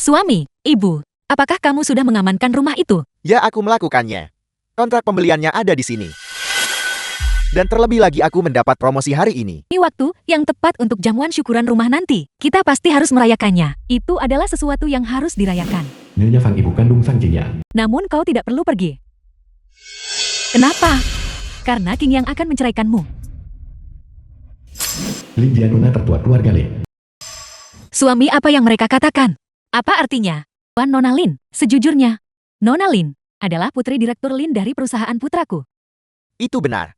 Suami, ibu, apakah kamu sudah mengamankan rumah itu? Ya, aku melakukannya. Kontrak pembeliannya ada di sini. Dan terlebih lagi aku mendapat promosi hari ini. Ini waktu yang tepat untuk jamuan syukuran rumah nanti. Kita pasti harus merayakannya. Itu adalah sesuatu yang harus dirayakan. Nyonya Fang ibu kandung Fang Jingya. Namun kau tidak perlu pergi. Kenapa? Karena King Yang akan menceraikanmu. Lin Jianuna tertua keluarga Lin. Suami, apa yang mereka katakan? Apa artinya? Tuan Nona Lin, sejujurnya, Nona Lin adalah putri direktur Lin dari perusahaan putraku. Itu benar.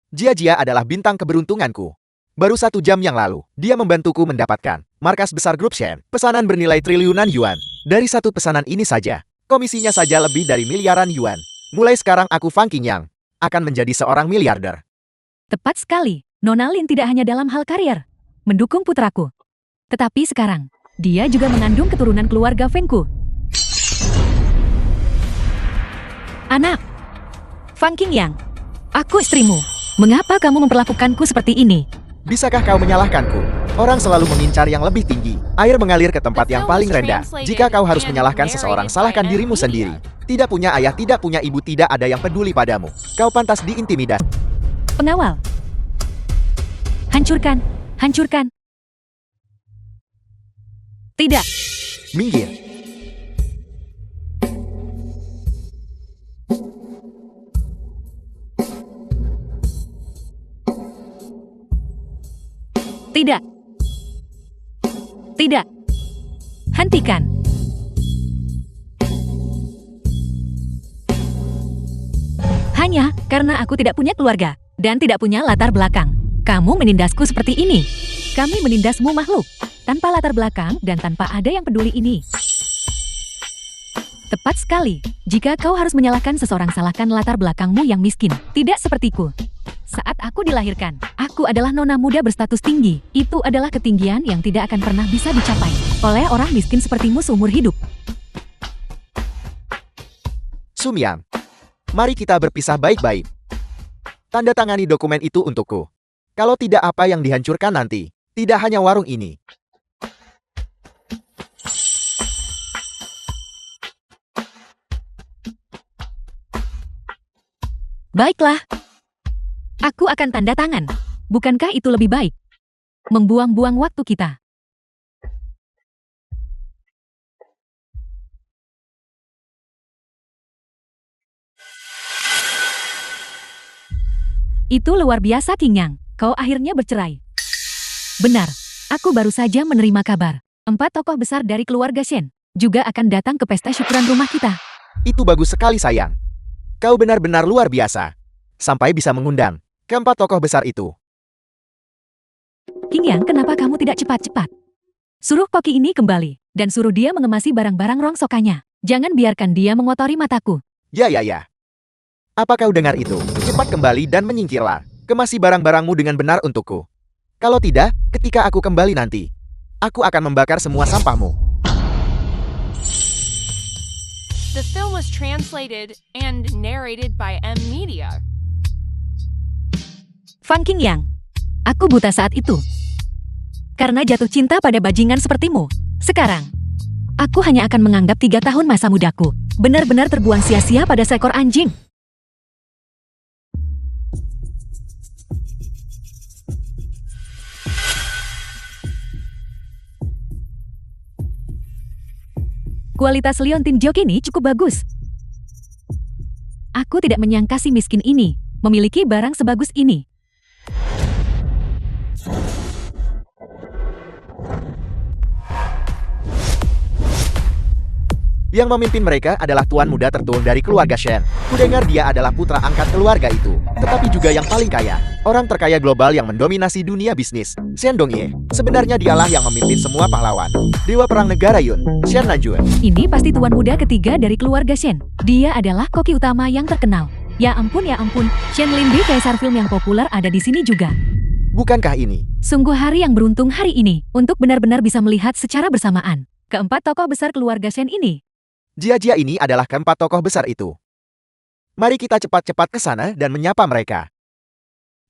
Jia adalah bintang keberuntunganku. Baru 1 jam yang lalu, dia membantuku mendapatkan markas besar grup Shen. Pesanan bernilai triliunan yuan. Dari 1 pesanan ini saja, komisinya saja lebih dari miliaran yuan. Mulai sekarang aku Fang Qingyang akan menjadi seorang miliarder. Tepat sekali, Nona Lin tidak hanya dalam hal karier, mendukung putraku. Tetapi sekarang, dia juga mengandung keturunan keluarga Fengku. Anak, Fang Qingyang, aku istrimu. Mengapa kamu memperlakukanku seperti ini? Bisakah kau menyalahkanku? Orang selalu mengincar yang lebih tinggi. Air mengalir ke tempat yang paling rendah. Jika kau harus menyalahkan seseorang, salahkan dirimu sendiri. Tidak punya ayah, tidak punya ibu, tidak ada yang peduli padamu. Kau pantas diintimidasi. Pengawal. Hancurkan, hancurkan. Tidak. Minggir. Tidak. Tidak. Hentikan. Hanya karena aku tidak punya keluarga dan tidak punya latar belakang. Kamu menindasku seperti ini. Kami menindasmu makhluk tanpa latar belakang dan tanpa ada yang peduli ini. Tepat sekali. Jika kau harus menyalahkan seseorang, salahkan latar belakangmu yang miskin. Tidak sepertiku. Saat aku dilahirkan, aku adalah nona muda berstatus tinggi. Itu adalah ketinggian yang tidak akan pernah bisa dicapai oleh orang miskin sepertimu seumur hidup. Sumyang, mari kita berpisah baik-baik. Tanda tangani dokumen itu untukku. Kalau tidak, apa yang dihancurkan nanti? Tidak hanya warung ini. Baiklah. Aku akan tanda tangan. Bukankah itu lebih baik? Membuang-buang waktu kita. Itu luar biasa, Qingyang. Kau akhirnya bercerai. Benar, aku baru saja menerima kabar. 4 tokoh besar dari keluarga Shen juga akan datang ke pesta syukuran rumah kita. Itu bagus sekali, sayang. Kau benar-benar luar biasa. Sampai bisa mengundang ke-4 tokoh besar itu. Qingyang, kenapa kamu tidak cepat-cepat? Suruh koki ini kembali, dan suruh dia mengemasi barang-barang rongsokannya. Jangan biarkan dia mengotori mataku. Ya. Apa kau dengar itu? Cepat kembali dan menyingkirlah. Kemasi barang-barangmu dengan benar untukku. Kalau tidak, ketika aku kembali nanti, aku akan membakar semua sampahmu. The film was translated and narrated by M Media. Fang Qingyang, aku buta saat itu. Karena jatuh cinta pada bajingan sepertimu. Sekarang, aku hanya akan menganggap 3 tahun masa mudaku benar-benar terbuang sia-sia pada seekor anjing. Kualitas Liontin Jok ini cukup bagus. Aku tidak menyangka si miskin ini memiliki barang sebagus ini. Yang memimpin mereka adalah tuan muda tertua dari keluarga Shen. Kudengar dia adalah putra angkat keluarga itu, tetapi juga yang paling kaya. Orang terkaya global yang mendominasi dunia bisnis, Shen Dongye. Sebenarnya dialah yang memimpin semua pahlawan. Dewa perang negara Yun, Shen Nanjun. Ini pasti tuan muda ketiga dari keluarga Shen. Dia adalah koki utama yang terkenal. Ya ampun, Shen Lin Bi, kaisar film yang populer, ada di sini juga. Bukankah ini? Sungguh hari yang beruntung hari ini untuk benar-benar bisa melihat secara bersamaan ke-4 tokoh besar keluarga Shen ini. Jia ini adalah ke-4 tokoh besar itu. Mari kita cepat-cepat ke sana dan menyapa mereka.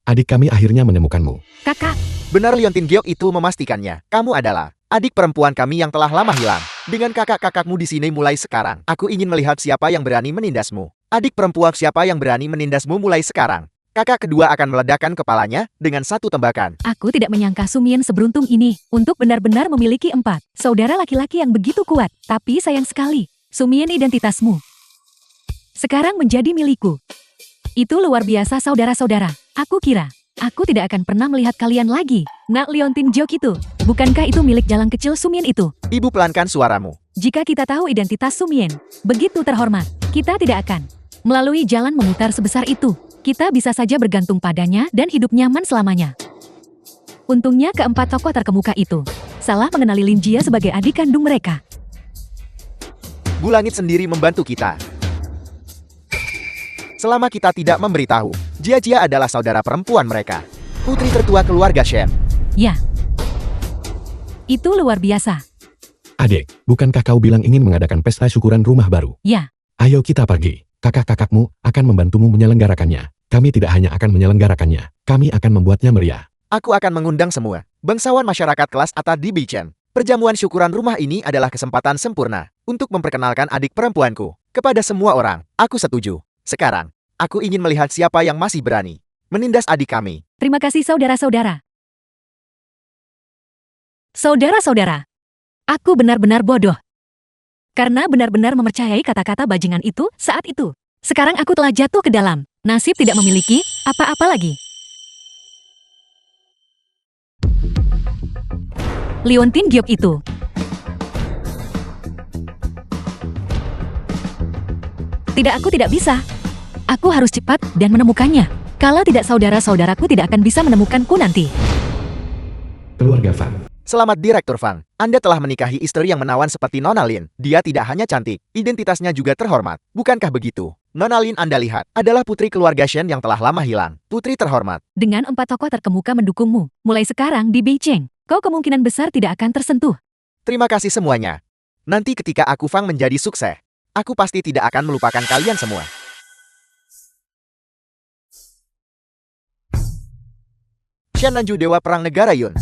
Adik kami akhirnya menemukanmu. Kakak, Benar, Liontin Giok itu memastikannya. Kamu adalah Adik perempuan kami yang telah lama hilang. Dengan kakak-kakakmu di sini mulai sekarang. Aku ingin melihat siapa yang berani menindasmu. Adik perempuan siapa yang berani menindasmu mulai sekarang. Kakak kedua akan meledakkan kepalanya dengan satu tembakan. Aku tidak menyangka Sumien seberuntung ini untuk benar-benar memiliki 4 saudara laki-laki yang begitu kuat. Tapi sayang sekali, Sumien identitasmu sekarang menjadi milikku. Itu luar biasa saudara-saudara. Aku kira aku tidak akan pernah melihat kalian lagi. Nak Liontin Giok itu, bukankah itu milik jalan kecil Sumien itu? Ibu pelankan suaramu. Jika kita tahu identitas Sumien, begitu terhormat, kita tidak akan melalui jalan memutar sebesar itu. Kita bisa saja bergantung padanya dan hidup nyaman selamanya. Untungnya keempat tokoh terkemuka itu salah mengenali Lin Jia sebagai adik kandung mereka. Bulangit sendiri membantu kita. Selama kita tidak memberitahu, Jia adalah saudara perempuan mereka. Putri tertua keluarga Shen. Ya, itu luar biasa. Adik, bukankah kau bilang ingin mengadakan pesta syukuran rumah baru? Ya, Ayo kita pergi. Kakak-kakakmu akan membantumu menyelenggarakannya. Kami tidak hanya akan menyelenggarakannya, kami akan membuatnya meriah. Aku akan mengundang semua bangsawan masyarakat kelas atas di Bichen. Perjamuan syukuran rumah ini adalah kesempatan sempurna untuk memperkenalkan adik perempuanku kepada semua orang. Aku setuju. Sekarang, aku ingin melihat siapa yang masih berani menindas adik kami. terima kasih saudara-saudara. Saudara-saudara, aku benar-benar bodoh. Karena benar-benar mempercayai kata-kata bajingan itu saat itu. Sekarang aku telah jatuh ke dalam. Nasib tidak memiliki apa-apa lagi. Liontin Giok itu. Tidak, aku tidak bisa. Aku harus cepat dan menemukannya. Kalau tidak saudara-saudaraku tidak akan bisa menemukanku nanti. Keluarga Fang. Selamat Direktur Fang. Anda telah menikahi istri yang menawan seperti Nona Lin. Dia tidak hanya cantik, identitasnya juga terhormat. Bukankah begitu? Nona Lin Anda lihat, adalah putri keluarga Shen yang telah lama hilang. Putri terhormat. Dengan 4 tokoh terkemuka mendukungmu, mulai sekarang di Beijing, kau kemungkinan besar tidak akan tersentuh. Terima kasih semuanya. Nanti ketika aku Fang menjadi sukses, aku pasti tidak akan melupakan kalian semua. Shen Nanju Dewa Perang Negara Yun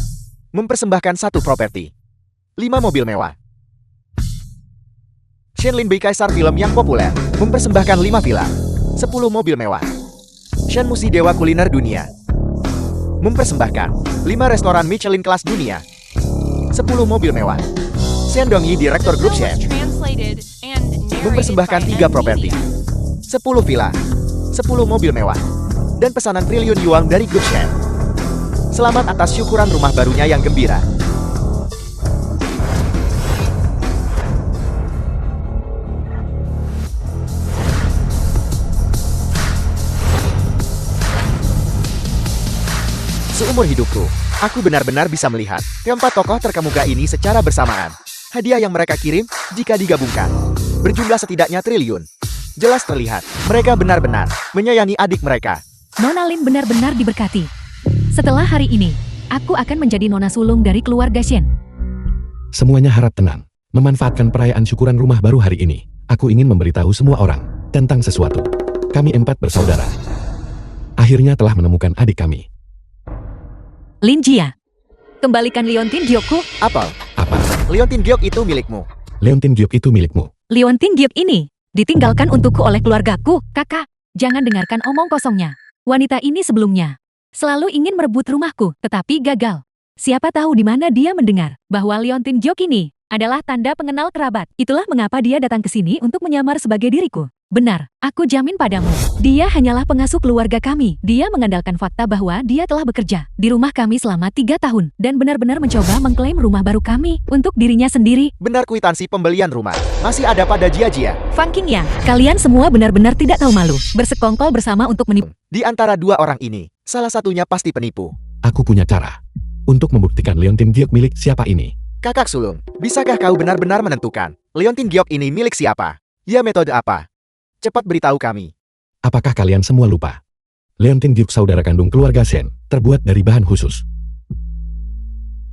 mempersembahkan 1 properti, 5 mobil mewah. Shenlin Bei Kaisar film yang populer mempersembahkan 5 villa, 10 mobil mewah. Shen Musi Dewa Kuliner Dunia mempersembahkan 5 restoran Michelin kelas dunia, 10 mobil mewah. Shen Dongyi Direktur Grup Shen mempersembahkan 3 properti, 10 villa, 10 mobil mewah, dan pesanan triliun yuan dari Grup Shen. Selamat atas syukuran rumah barunya yang gembira. Seumur hidupku, aku benar-benar bisa melihat keempat tokoh terkemuka ini secara bersamaan. Hadiah yang mereka kirim, jika digabungkan, berjumlah setidaknya triliun. Jelas terlihat, mereka benar-benar menyayangi adik mereka. Nona Lin benar-benar diberkati. Setelah hari ini, aku akan menjadi nona sulung dari keluarga Shen. Semuanya harap tenang. Memanfaatkan perayaan syukuran rumah baru hari ini, aku ingin memberitahu semua orang tentang sesuatu. Kami 4 bersaudara. Akhirnya telah menemukan adik kami. Lin Jia, kembalikan Liontin Giokku. Apa? Apa? Liontin Giok itu milikmu. Leontin Giok itu milikmu. Liontin Giok ini ditinggalkan untukku oleh keluargaku. Kakak, jangan dengarkan omong kosongnya. Wanita ini sebelumnya selalu ingin merebut rumahku, tetapi gagal. Siapa tahu di mana dia mendengar bahwa Liontin Giok ini adalah tanda pengenal kerabat. Itulah mengapa dia datang ke sini untuk menyamar sebagai diriku. Benar, aku jamin padamu, dia hanyalah pengasuh keluarga kami. Dia mengandalkan fakta bahwa dia telah bekerja di rumah kami selama 3 tahun dan benar-benar mencoba mengklaim rumah baru kami untuk dirinya sendiri. Benar kwitansi pembelian rumah masih ada pada Jia. Fang Qingyan, kalian semua benar-benar tidak tahu malu, bersekongkol bersama untuk menipu. Di antara 2 orang ini, salah satunya pasti penipu. Aku punya cara untuk membuktikan Liontin Giok milik siapa ini. Kakak sulung, bisakah kau benar-benar menentukan Liontin Giok ini milik siapa? Ya metode apa? Cepat beritahu kami. Apakah kalian semua lupa? Liontin Giok saudara kandung keluarga Shen, terbuat dari bahan khusus.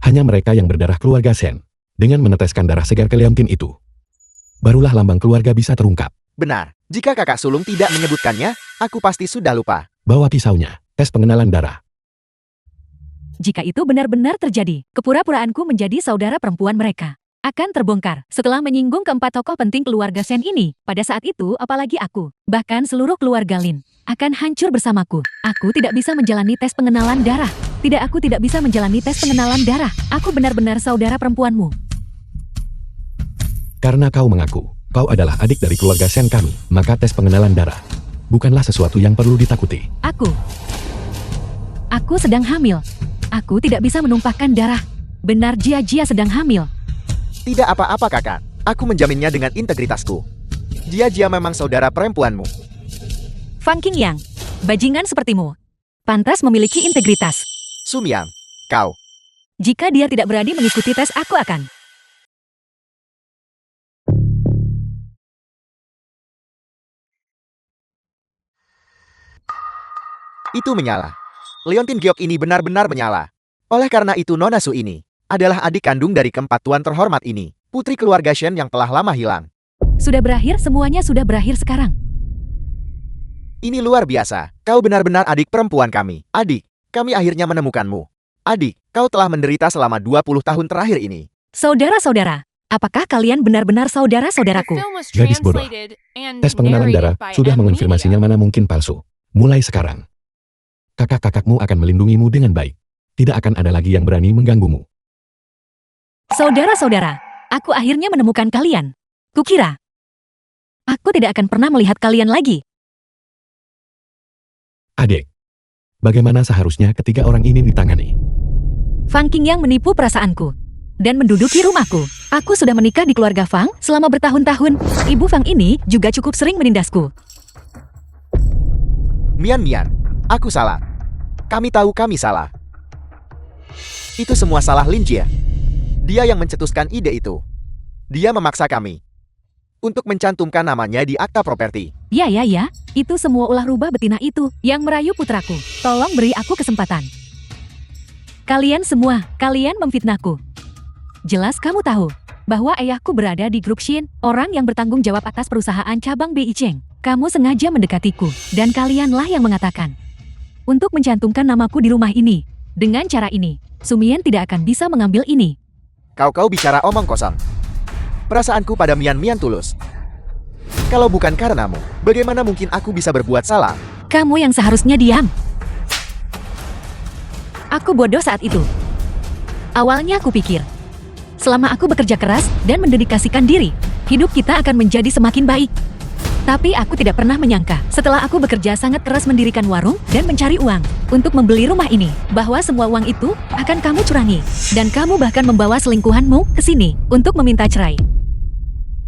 Hanya mereka yang berdarah keluarga Shen, dengan meneteskan darah segar ke Liontin itu, barulah lambang keluarga bisa terungkap. Benar, jika kakak sulung tidak menyebutkannya, aku pasti sudah lupa. Bawa pisaunya, tes pengenalan darah. Jika itu benar-benar terjadi, kepura-puraanku menjadi saudara perempuan mereka akan terbongkar. Setelah menyinggung keempat tokoh penting keluarga Shen ini, pada saat itu apalagi aku, bahkan seluruh keluarga Lin, akan hancur bersamaku. Aku tidak bisa menjalani tes pengenalan darah. Tidak, aku tidak bisa menjalani tes pengenalan darah. Aku benar-benar saudara perempuanmu. Karena kau mengaku, kau adalah adik dari keluarga Shen kami, maka tes pengenalan darah bukanlah sesuatu yang perlu ditakuti. Aku sedang hamil. Aku tidak bisa menumpahkan darah. Benar, Jia sedang hamil. Tidak apa-apa kakak, aku menjaminnya dengan integritasku. Jia memang saudara perempuanmu. Fang Qingyang, bajingan sepertimu pantas memiliki integritas. Sumiang, kau. Jika dia tidak berani mengikuti tes, aku akan. Itu menyala. Leontin Giok ini benar-benar menyala. Oleh karena itu Nona Su ini adalah adik kandung dari keempat tuan terhormat ini, putri keluarga Shen yang telah lama hilang. Sudah berakhir, semuanya sudah berakhir sekarang. Ini luar biasa, kau benar-benar adik perempuan kami. Adik, kami akhirnya menemukanmu. Adik, kau telah menderita selama 20 tahun terakhir ini. Saudara-saudara, apakah kalian benar-benar The saudara-saudaraku? film was Gadis bodoh. translated and Tes pengenalan darah narrated by sudah Evelina. mengonfirmasinya mana mungkin palsu. Mulai sekarang, kakak-kakakmu akan melindungimu dengan baik. Tidak akan ada lagi yang berani mengganggumu. Saudara-saudara, aku akhirnya menemukan kalian. Kukira aku tidak akan pernah melihat kalian lagi. Adik, bagaimana seharusnya ketiga orang ini ditangani? Fang Qingyang menipu perasaanku dan menduduki rumahku. Aku sudah menikah di keluarga Fang selama bertahun-tahun. Ibu Fang ini juga cukup sering menindasku. Mian, aku salah. Kami tahu kami salah. Itu semua salah Lin Jie. Dia yang mencetuskan ide itu. Dia memaksa kami untuk mencantumkan namanya di akta properti. Ya, itu semua ulah rubah betina itu yang merayu putraku. Tolong beri aku kesempatan. Kalian semua, kalian memfitnahku. Jelas kamu tahu bahwa ayahku berada di grup Shin, orang yang bertanggung jawab atas perusahaan cabang Beicheng. Kamu sengaja mendekatiku, dan kalianlah yang mengatakan untuk mencantumkan namaku di rumah ini. Dengan cara ini, Sumian tidak akan bisa mengambil ini. Kau bicara omong kosong. Perasaanku pada Mian tulus. Kalau bukan karenamu, bagaimana mungkin aku bisa berbuat salah? Kamu yang seharusnya diam. Aku bodoh saat itu. Awalnya aku pikir, selama aku bekerja keras dan mendedikasikan diri, hidup kita akan menjadi semakin baik. Tapi aku tidak pernah menyangka, setelah aku bekerja sangat keras mendirikan warung dan mencari uang untuk membeli rumah ini, bahwa semua uang itu akan kamu curangi. Dan kamu bahkan membawa selingkuhanmu ke sini untuk meminta cerai.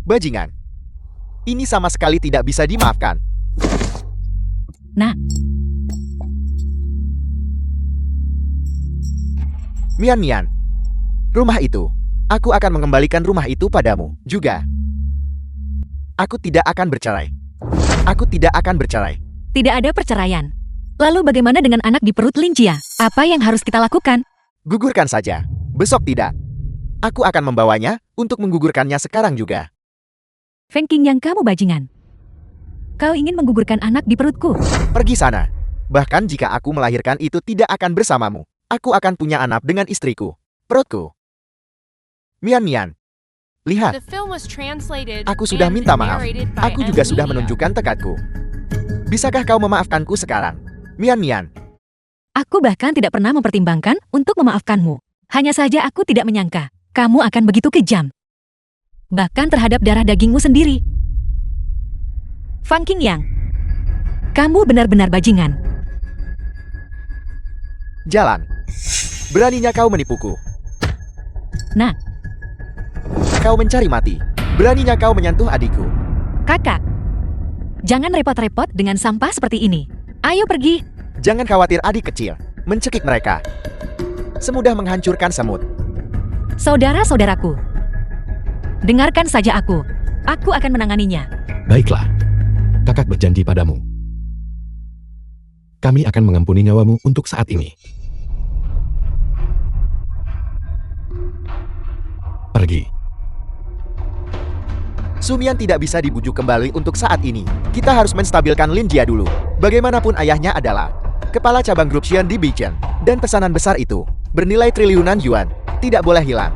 Bajingan. Ini sama sekali tidak bisa dimaafkan. Nah, Mian, rumah itu, aku akan mengembalikan rumah itu padamu juga. Aku tidak akan bercerai. Aku tidak akan bercerai. tidak ada perceraian. Lalu bagaimana dengan anak di perut Lin Jia? Apa yang harus kita lakukan? Gugurkan saja. Besok tidak. Aku akan membawanya untuk menggugurkannya sekarang juga. Feng Qingyang, kamu bajingan. Kau ingin menggugurkan anak di perutku? Pergi sana. Bahkan jika aku melahirkan itu tidak akan bersamamu. Aku akan punya anak dengan istriku. Perutku. Mian. Lihat. The film was translated Aku sudah and minta maaf. narrated by Aku juga sudah Evelina. menunjukkan tekadku. Bisakah kau memaafkanku sekarang? Mian. Aku bahkan tidak pernah mempertimbangkan untuk memaafkanmu. Hanya saja aku tidak menyangka kamu akan begitu kejam. Bahkan terhadap darah dagingmu sendiri. Fang Qingyang, kamu benar-benar bajingan. Jalan. Beraninya kau menipuku. Nah, Kau mencari mati. Beraninya kau menyentuh adikku. kakak, jangan repot-repot dengan sampah seperti ini. Ayo pergi. Jangan khawatir adik kecil. Mencekik mereka. Semudah menghancurkan semut. Saudara-saudaraku, dengarkan saja aku. Aku akan menanganinya. Baiklah, kakak berjanji padamu. Kami akan mengampuni nyawamu untuk saat ini. Pergi. Sumian tidak bisa dibujuk kembali untuk saat ini. Kita harus menstabilkan Lin Jia dulu. Bagaimanapun ayahnya adalah kepala cabang grup Xian di Beicheng. Dan pesanan besar itu bernilai triliunan yuan. Tidak boleh hilang.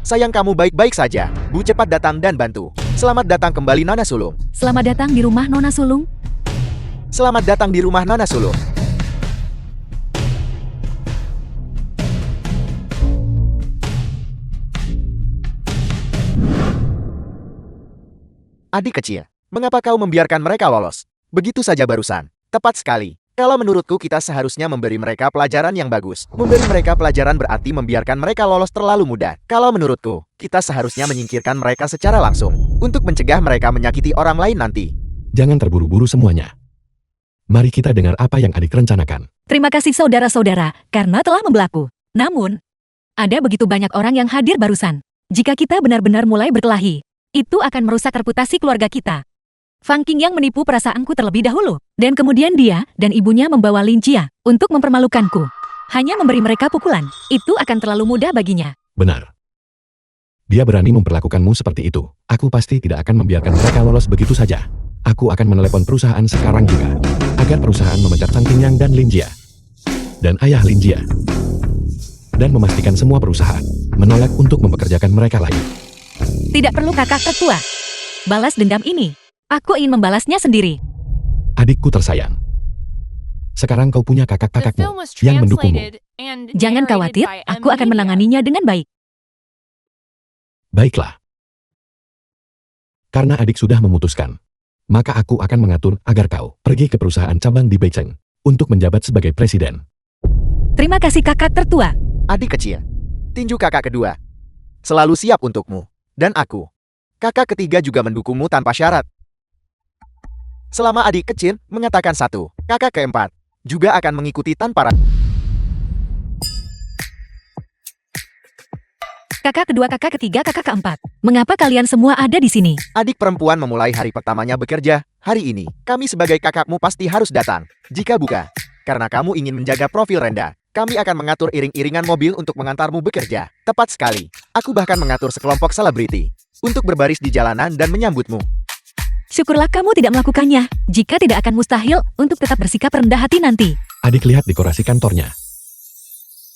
Sayang kamu baik-baik saja. Bu cepat datang dan bantu. Selamat datang kembali Nona Sulung. Selamat datang di rumah Nona Sulung. Selamat datang di rumah Nona Sulung. Adik kecil, mengapa kau membiarkan mereka lolos? Begitu saja barusan. Tepat sekali. Kalau menurutku kita seharusnya memberi mereka pelajaran yang bagus. Memberi mereka pelajaran berarti membiarkan mereka lolos terlalu mudah. Kalau menurutku, kita seharusnya menyingkirkan mereka secara langsung. Untuk mencegah mereka menyakiti orang lain nanti. Jangan terburu-buru semuanya. Mari kita dengar apa yang adik rencanakan. Terima kasih saudara-saudara, karena telah membelaku. Namun, ada begitu banyak orang yang hadir barusan. Jika kita benar-benar mulai berkelahi, itu akan merusak reputasi keluarga kita. Fang Qing yang menipu perasaanku terlebih dahulu, dan kemudian dia dan ibunya membawa Lin Jia untuk mempermalukanku. Hanya memberi mereka pukulan, itu akan terlalu mudah baginya. Benar. Dia berani memperlakukanmu seperti itu. Aku pasti tidak akan membiarkan mereka lolos begitu saja. Aku akan menelepon perusahaan sekarang juga, agar perusahaan memecat Fang Qing Yang dan Lin Jia. Dan ayah Lin Jia. Dan memastikan semua perusahaan menolak untuk mempekerjakan mereka lagi. Tidak perlu kakak tertua. Balas dendam ini. Aku ingin membalasnya sendiri. Adikku tersayang. Sekarang kau punya The film kakak-kakakmu was yang mendukungmu. translated and Jangan narrated khawatir, by aku akan Media. menanganinya dengan baik. Baiklah. Karena adik sudah memutuskan, maka aku akan mengatur agar kau pergi ke perusahaan cabang di Beijing untuk menjabat sebagai presiden. Terima kasih kakak tertua. Adik kecil, tinju kakak kedua. Selalu siap untukmu. Dan aku. Kakak ketiga juga mendukungmu tanpa syarat. Selama adik kecil mengatakan satu, kakak keempat juga akan mengikuti tanpa ragu. Kakak kedua, kakak ketiga, kakak keempat. Mengapa kalian semua ada di sini? Adik perempuan memulai hari pertamanya bekerja. Hari ini, kami sebagai kakakmu pasti harus datang. Jika bukan, karena kamu ingin menjaga profil rendah, kami akan mengatur iring-iringan mobil untuk mengantarmu bekerja. Tepat sekali. Aku bahkan mengatur sekelompok selebriti untuk berbaris di jalanan dan menyambutmu. Syukurlah kamu tidak melakukannya. Jika tidak akan mustahil untuk tetap bersikap rendah hati nanti. Adik lihat dekorasi kantornya.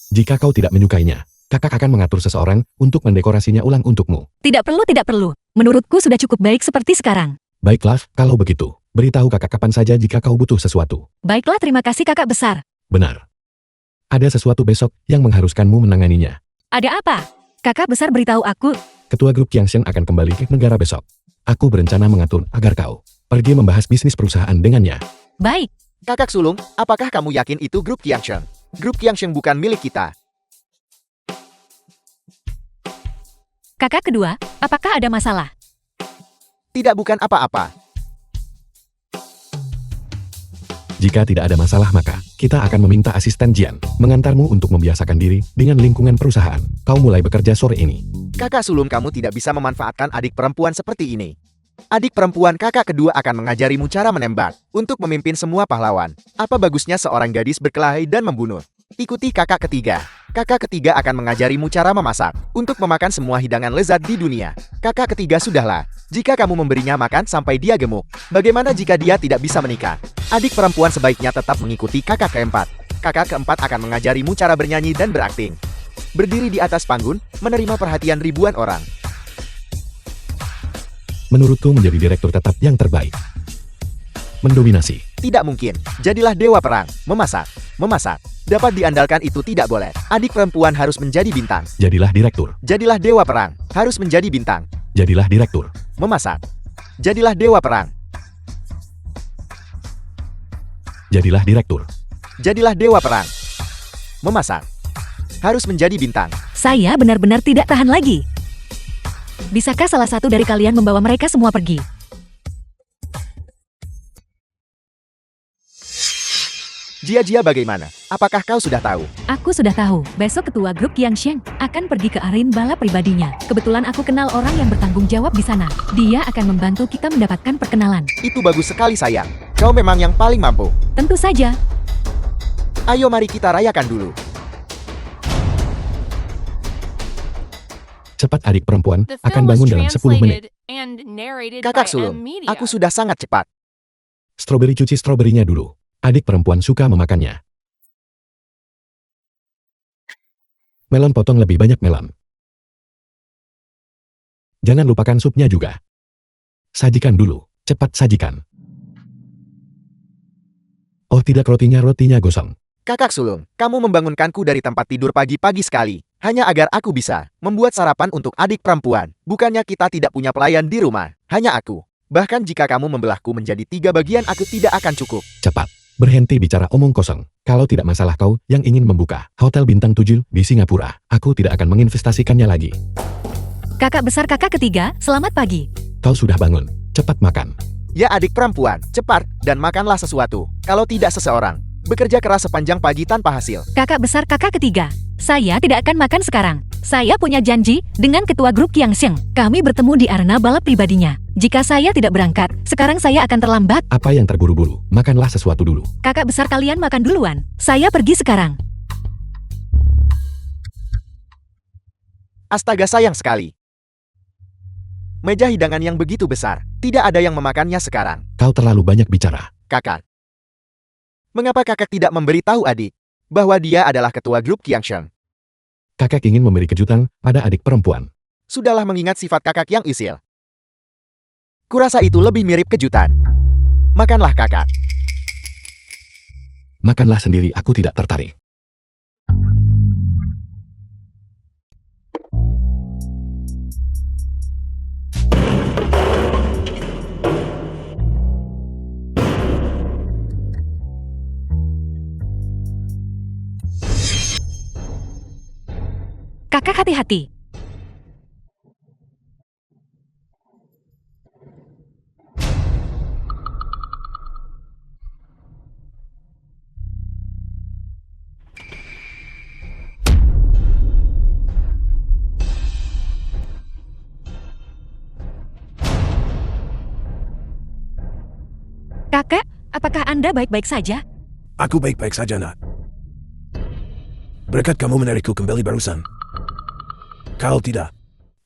Jika kau tidak menyukainya, kakak akan mengatur seseorang untuk mendekorasinya ulang untukmu. Tidak perlu, tidak perlu. Menurutku sudah cukup baik seperti sekarang. Baiklah, kalau begitu, beritahu kakak kapan saja jika kau butuh sesuatu. Baiklah, terima kasih kakak besar. Benar. Ada sesuatu besok yang mengharuskanmu menanganinya. Ada apa? Kakak besar beritahu aku. Ketua grup Qiangshen akan kembali ke negara besok. Aku berencana mengatur agar kau pergi membahas bisnis perusahaan dengannya. Baik. Kakak sulung, apakah kamu yakin itu grup Qiangshen? Grup Qiangshen bukan milik kita. Kakak kedua, apakah ada masalah? Tidak, bukan apa-apa. Jika tidak ada masalah maka, kita akan meminta asisten Jian mengantarmu untuk membiasakan diri dengan lingkungan perusahaan. Kau mulai bekerja sore ini. Kakak sulung kamu tidak bisa memanfaatkan adik perempuan seperti ini. Adik perempuan kakak kedua akan mengajarimu cara menembak untuk memimpin semua pahlawan. Apa bagusnya seorang gadis berkelahi dan membunuh? Ikuti kakak ketiga. Kakak ketiga akan mengajarimu cara memasak untuk memakan semua hidangan lezat di dunia. Kakak ketiga sudahlah. Jika kamu memberinya makan sampai dia gemuk, bagaimana jika dia tidak bisa menikah? Adik perempuan sebaiknya tetap mengikuti kakak keempat. Kakak keempat akan mengajarimu cara bernyanyi dan berakting. Berdiri di atas panggung, menerima perhatian ribuan orang. Menurutku menjadi direktur tetap yang terbaik. Mendominasi. Tidak mungkin. Jadilah dewa perang. Memasak. Memasak. Dapat diandalkan itu tidak boleh. Adik perempuan harus menjadi bintang. Jadilah direktur. Jadilah dewa perang. Harus menjadi bintang. Jadilah direktur. Memasak. Jadilah dewa perang. Jadilah direktur. Jadilah dewa perang. Memasak. Harus menjadi bintang. Saya benar-benar tidak tahan lagi. Bisakah salah satu dari kalian membawa mereka semua pergi? Jia bagaimana? Apakah kau sudah tahu? Aku sudah tahu, besok ketua grup Qiangshen akan pergi ke arin balap pribadinya. Kebetulan aku kenal orang yang bertanggung jawab di sana. Dia akan membantu kita mendapatkan perkenalan. Itu bagus sekali sayang. Kau memang yang paling mampu. Tentu saja. Ayo mari kita rayakan dulu. Cepat adik perempuan The akan film was bangun dalam 10 menit. translated and narrated Kakak by sulung, Media. aku sudah sangat cepat. Stroberi cuci stroberinya dulu. Adik perempuan suka memakannya. Melon potong lebih banyak melon. Jangan lupakan supnya juga. Sajikan dulu, cepat sajikan. Oh tidak, rotinya gosong. Kakak sulung, kamu membangunkanku dari tempat tidur pagi-pagi sekali. Hanya agar aku bisa membuat sarapan untuk adik perempuan. Bukannya kita tidak punya pelayan di rumah. Hanya aku. Bahkan jika kamu membelahku menjadi 3 bagian, aku tidak akan cukup. Cepat, berhenti bicara omong kosong. Kalau tidak masalah kau yang ingin membuka hotel bintang 7 di Singapura, aku tidak akan menginvestasikannya lagi. Kakak besar kakak ketiga, selamat pagi. Kau sudah bangun, cepat makan. Ya adik perempuan, cepat dan makanlah sesuatu. Kalau tidak seseorang bekerja keras sepanjang pagi tanpa hasil. Kakak besar kakak ketiga, saya tidak akan makan sekarang. Saya punya janji dengan ketua grup Kiang Sheng. Kami bertemu di arena balap pribadinya. Jika saya tidak berangkat, sekarang saya akan terlambat. Apa yang terburu-buru? Makanlah sesuatu dulu. Kakak besar kalian makan duluan. Saya pergi sekarang. Astaga, sayang sekali. Meja hidangan yang begitu besar, tidak ada yang memakannya sekarang. Kau terlalu banyak bicara. Kakak. Mengapa kakak tidak memberitahu adik bahwa dia adalah ketua grup Kiang Sheng? Kakak ingin memberi kejutan pada adik perempuan. Sudahlah mengingat sifat kakak yang isil. Kurasa itu lebih mirip kejutan. Makanlah kakak. Makanlah sendiri, aku tidak tertarik. Kakak hati-hati. Kakak, apakah Anda baik-baik saja? Aku baik-baik saja, Nak. Berkat kamu menarikku kembali barusan. Kalau tidak,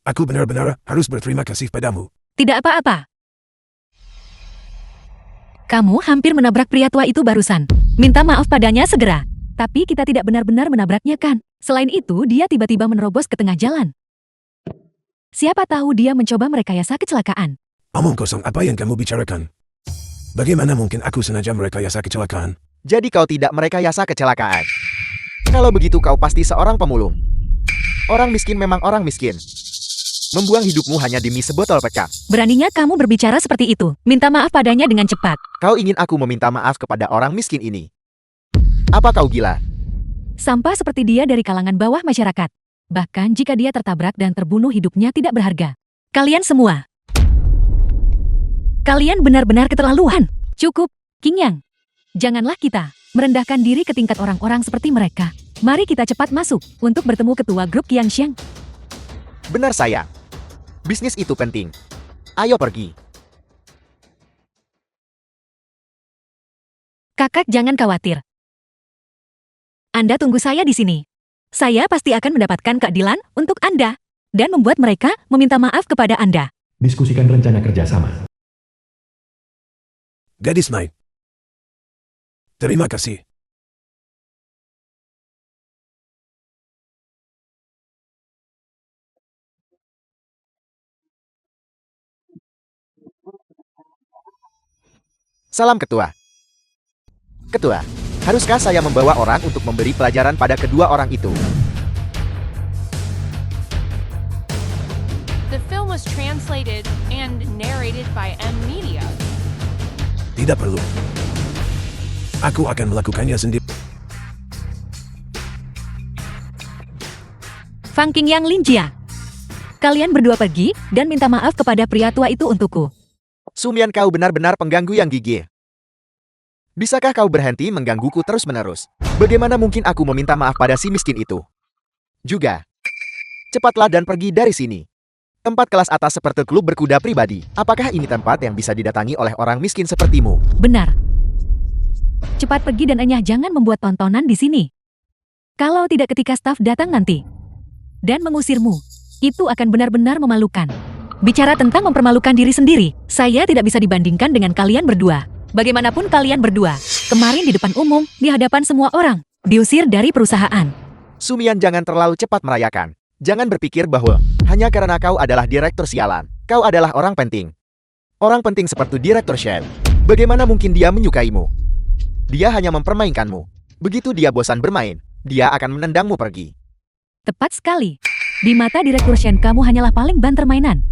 aku benar-benar harus berterima kasih padamu. Tidak apa-apa. Kamu hampir menabrak pria tua itu barusan. Minta maaf padanya segera. Tapi kita tidak benar-benar menabraknya kan? Selain itu, dia tiba-tiba menerobos ke tengah jalan. Siapa tahu dia mencoba merekayasa kecelakaan. Omong kosong, apa yang kamu bicarakan? Bagaimana mungkin aku sengaja merekayasa kecelakaan? Jadi kau tidak merekayasa kecelakaan. Kalau begitu kau pasti seorang pemulung. Orang miskin memang orang miskin. Membuang hidupmu hanya demi sebotol pecah. Beraninya kamu berbicara seperti itu. Minta maaf padanya dengan cepat. Kau ingin aku meminta maaf kepada orang miskin ini? Apa kau gila? Sampah seperti dia dari kalangan bawah masyarakat. Bahkan jika dia tertabrak dan terbunuh, hidupnya tidak berharga. Kalian semua. Kalian benar-benar keterlaluan. Cukup, King Yang. Janganlah kita merendahkan diri ke tingkat orang-orang seperti mereka. Mari kita cepat masuk untuk bertemu ketua grup Kiang Sheng. Benar sayang. Bisnis itu penting. Ayo pergi. Kakak jangan khawatir. Anda tunggu saya di sini. Saya pasti akan mendapatkan keadilan untuk Anda dan membuat mereka meminta maaf kepada Anda. Diskusikan rencana kerjasama. Gadis Mai. Terima kasih. Salam ketua. Ketua, haruskah saya membawa orang untuk memberi pelajaran pada kedua orang itu? The film was translated and narrated by M Media. Tidak perlu. Aku akan melakukannya sendiri. Fang Qingyang Lin Jia. Kalian berdua pergi dan minta maaf kepada pria tua itu untukku. Sumian, kau benar-benar pengganggu yang gigih. Bisakah kau berhenti menggangguku terus-menerus? Bagaimana mungkin aku meminta maaf pada si miskin itu? Juga, cepatlah dan pergi dari sini. Tempat kelas atas seperti klub berkuda pribadi. Apakah ini tempat yang bisa didatangi oleh orang miskin sepertimu? Benar. Cepat pergi dan Enyah jangan membuat tontonan di sini. Kalau tidak, ketika staf datang nanti dan mengusirmu, itu akan benar-benar memalukan. Bicara tentang mempermalukan diri sendiri, saya tidak bisa dibandingkan dengan kalian berdua. Bagaimanapun kalian berdua Kemarin di depan umum, di hadapan semua orang, diusir dari perusahaan. Sumian, jangan terlalu cepat merayakan. Jangan berpikir bahwa hanya karena kau adalah direktur sialan, kau adalah orang penting. Orang penting seperti Direktur Shen. Bagaimana mungkin dia menyukaimu? Dia hanya mempermainkanmu. Begitu dia bosan bermain, dia akan menendangmu pergi. Tepat sekali. Di mata Direktur Shen, kamu hanyalah paling banter mainan.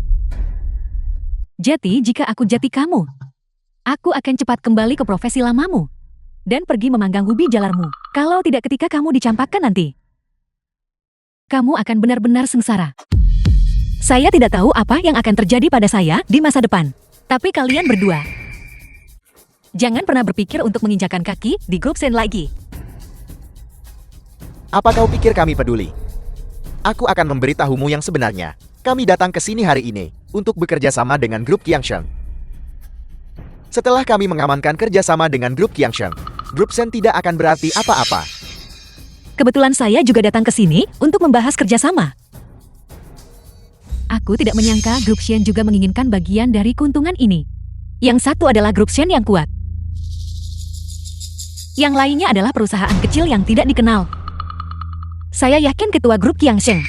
Jadi, jika aku jati kamu, aku akan cepat kembali ke profesi lamamu dan pergi memanggang ubi jalarmu. Kalau tidak, ketika kamu dicampakkan nanti, kamu akan benar-benar sengsara. Saya tidak tahu apa yang akan terjadi pada saya di masa depan. Tapi kalian berdua, jangan pernah berpikir untuk menginjakan kaki di grup Shen lagi. Apa kau pikir kami peduli? Aku akan memberitahumu yang sebenarnya. Kami datang ke sini hari ini untuk bekerja sama dengan grup Qiangshen. Setelah kami mengamankan kerjasama dengan grup Qiangshen, grup Shen tidak akan berarti apa-apa. Kebetulan saya juga datang ke sini untuk membahas kerjasama. Aku tidak menyangka grup Shen juga menginginkan bagian dari keuntungan ini. Yang satu adalah grup Shen yang kuat. Yang lainnya adalah perusahaan kecil yang tidak dikenal. Saya yakin ketua grup Qiangshen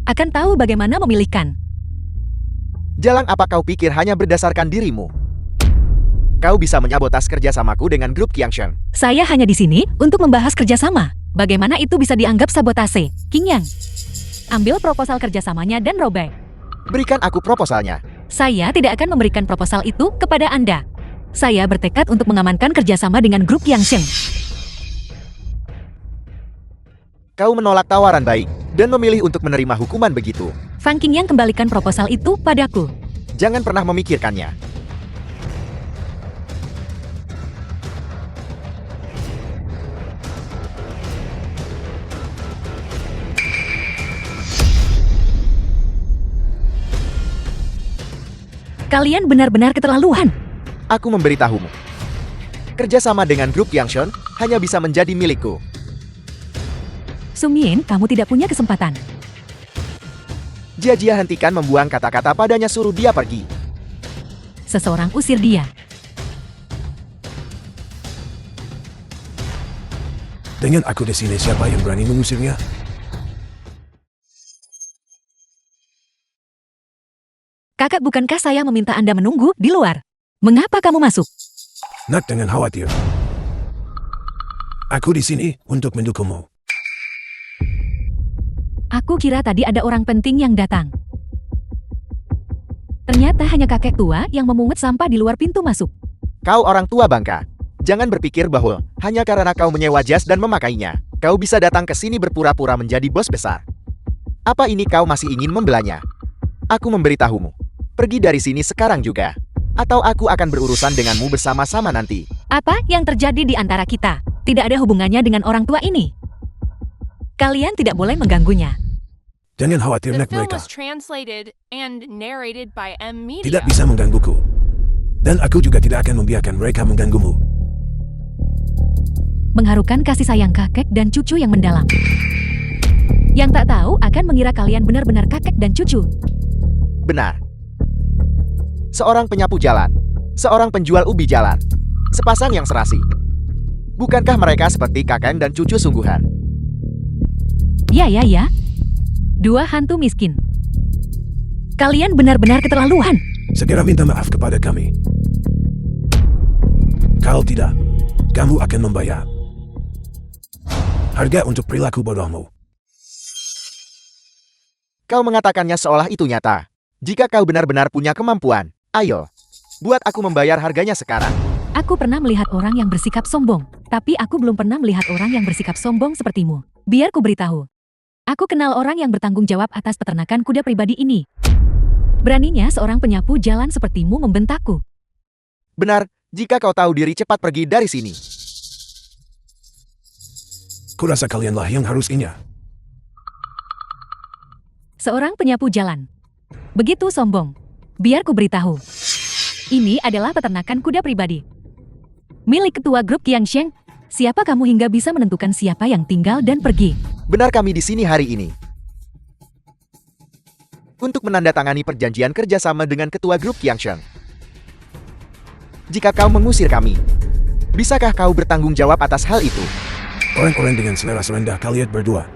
akan tahu bagaimana memilihkan. Jalang, apa kau pikir hanya berdasarkan dirimu? Kau bisa menyabotas kerjasamaku dengan grup Qiangshen. Saya hanya di sini untuk membahas kerjasama. Bagaimana itu bisa dianggap sabotase? King Yang, ambil proposal kerjasamanya dan robek. Berikan aku proposalnya. Saya tidak akan memberikan proposal itu kepada Anda. Saya bertekad untuk mengamankan kerjasama dengan grup Qiangshen. Kau menolak tawaran baik dan memilih untuk menerima hukuman begitu. Fang Qingyang, kembalikan proposal itu padaku. Jangan pernah memikirkannya. Kalian benar-benar keterlaluan. Aku memberitahumu. Kerjasama dengan grup Qiangshen hanya bisa menjadi milikku. Sung Yin, kamu tidak punya kesempatan. Jia, hentikan membuang kata-kata padanya, suruh dia pergi. Seseorang usir dia. Dengan aku di sini, siapa yang berani mengusirnya? Kakak, bukankah saya meminta Anda menunggu di luar? Mengapa kamu masuk? Nak, jangan khawatir. Aku di sini untuk mendukungmu. Aku kira tadi ada orang penting yang datang. Ternyata hanya kakek tua yang memungut sampah di luar pintu masuk. Kau orang tua bangka. Jangan berpikir bahwa hanya karena kau menyewa jas dan memakainya, kau bisa datang ke sini berpura-pura menjadi bos besar. Apa ini kau masih ingin membelanya? Aku memberitahumu. Pergi dari sini sekarang juga. Atau aku akan berurusan denganmu bersama-sama nanti. Apa yang terjadi di antara kita? Tidak ada hubungannya dengan orang tua ini. Kalian tidak boleh mengganggunya. Jangan khawatir, The Nak, film mereka was translated and narrated by M Media. tidak bisa menggangguku. Dan aku juga tidak akan membiarkan mereka mengganggumu. Mengharukan kasih sayang kakek dan cucu yang mendalam. Yang tak tahu akan mengira kalian benar-benar kakek dan cucu. Benar. Seorang penyapu jalan. Seorang penjual ubi jalan. Sepasang yang serasi. Bukankah mereka seperti kakek dan cucu sungguhan? Ya. Dua hantu miskin. Kalian benar-benar keterlaluan. Segera minta maaf kepada kami. Kalau tidak, kamu akan membayar harga untuk perilaku bodohmu. Kau mengatakannya seolah itu nyata. Jika kau benar-benar punya kemampuan, ayo, buat aku membayar harganya sekarang. Aku pernah melihat orang yang bersikap sombong, tapi aku belum pernah melihat orang yang bersikap sombong sepertimu. Biar ku beritahu. Aku kenal orang yang bertanggung jawab atas peternakan kuda pribadi ini. Beraninya seorang penyapu jalan sepertimu membentakku. Benar, jika kau tahu diri cepat pergi dari sini. Kurasa kalianlah yang harus inya. Seorang penyapu jalan. Begitu sombong. Biar ku beritahu. Ini adalah peternakan kuda pribadi. Milik ketua grup Qiangshen. Siapa kamu hingga bisa menentukan siapa yang tinggal dan pergi? Benar, kami di sini hari ini untuk menandatangani perjanjian kerjasama dengan ketua grup Qiangshen. Jika kau mengusir kami, Bisakah kau bertanggung jawab atas hal itu? Orang-orang dengan selera serendah kalian berdua.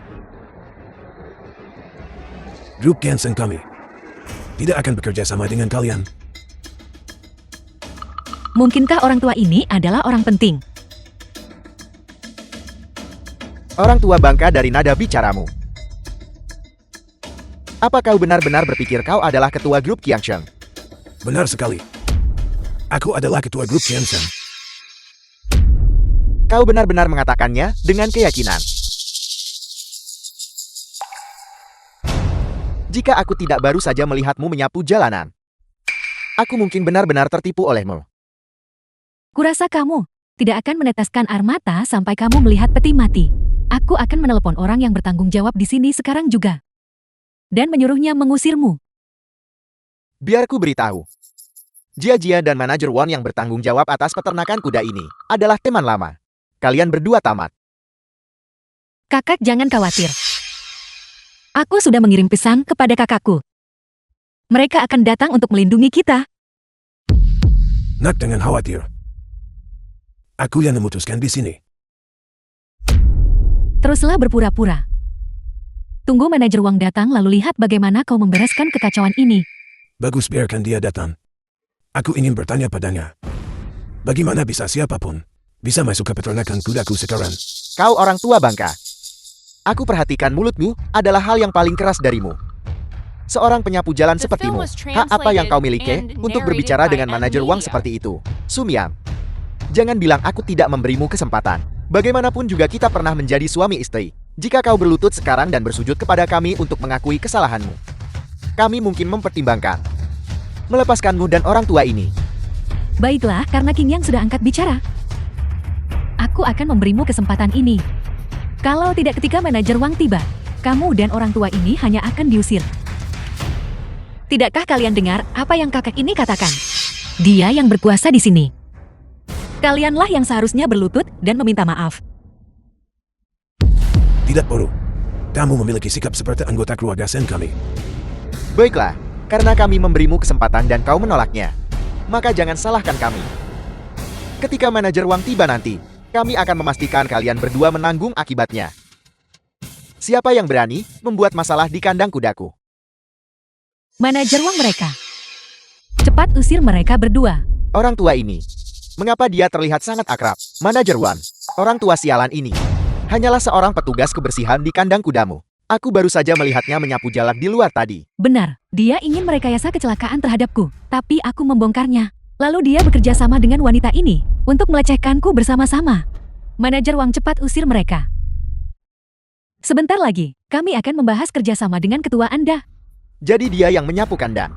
Grup Gansen kami tidak akan bekerja sama dengan kalian. Mungkinkah orang tua ini adalah orang penting? Orang tua bangka dari nada bicaramu. Apa kau benar-benar berpikir kau adalah ketua grup Qiangsheng? Benar sekali. Aku adalah ketua grup Gansen. Kau benar-benar mengatakannya dengan keyakinan. Jika aku tidak baru saja melihatmu menyapu jalanan, aku mungkin benar-benar tertipu olehmu. Kurasa kamu tidak akan meneteskan air mata sampai kamu melihat peti mati. Aku akan menelepon orang yang bertanggung jawab di sini sekarang juga. Dan menyuruhnya mengusirmu. Biar ku beritahu. Jia dan manajer Won yang bertanggung jawab atas peternakan kuda ini adalah teman lama. Kalian berdua tamat. Kakak jangan khawatir. Aku sudah mengirim pesan kepada kakakku. Mereka akan datang untuk melindungi kita. Nak jangan khawatir. Aku yang memutuskan di sini. Teruslah berpura-pura. Tunggu manajer Wang datang lalu lihat bagaimana kau membereskan kekacauan ini. Bagus, biarkan dia datang. Aku ingin bertanya padanya. Bagaimana bisa siapapun bisa masuk ke peternakan kudaku sekarang? Kau orang tua bangka. Aku perhatikan mulutmu adalah hal yang paling keras darimu. Seorang penyapu jalan sepertimu, hak apa yang kau miliki untuk berbicara dengan manajer Wang seperti itu? Sumyang, jangan bilang aku tidak memberimu kesempatan. Bagaimanapun juga kita pernah menjadi suami istri. Jika kau berlutut sekarang dan bersujud kepada kami untuk mengakui kesalahanmu, kami mungkin mempertimbangkan melepaskanmu dan orang tua ini. Baiklah, karena King Yang sudah angkat bicara. Aku akan memberimu kesempatan ini. Kalau tidak ketika manajer Wang tiba, kamu dan orang tua ini hanya akan diusir. Tidakkah kalian dengar apa yang kakak ini katakan? Dia yang berkuasa di sini. Kalianlah yang seharusnya berlutut dan meminta maaf. Tidak perlu. Kamu memiliki sikap seperti anggota keluarga Sen kami. Baiklah, karena kami memberimu kesempatan dan kau menolaknya, maka jangan salahkan kami. Ketika manajer Wang tiba nanti, kami akan memastikan kalian berdua menanggung akibatnya. Siapa yang berani membuat masalah di kandang kudaku? Manajer Wang mereka. Cepat usir mereka berdua. Orang tua ini. Mengapa dia terlihat sangat akrab? Manajer Wan, orang tua sialan ini hanyalah seorang petugas kebersihan di kandang kudamu. Aku baru saja melihatnya menyapu jalak di luar tadi. Benar, dia ingin merekayasa kecelakaan terhadapku, tapi aku membongkarnya. Lalu dia bekerja sama dengan wanita ini untuk melecehkanku bersama-sama. Manajer Wang cepat usir mereka. Sebentar lagi, kami akan membahas kerjasama dengan ketua Anda. Jadi dia yang menyapu kandang.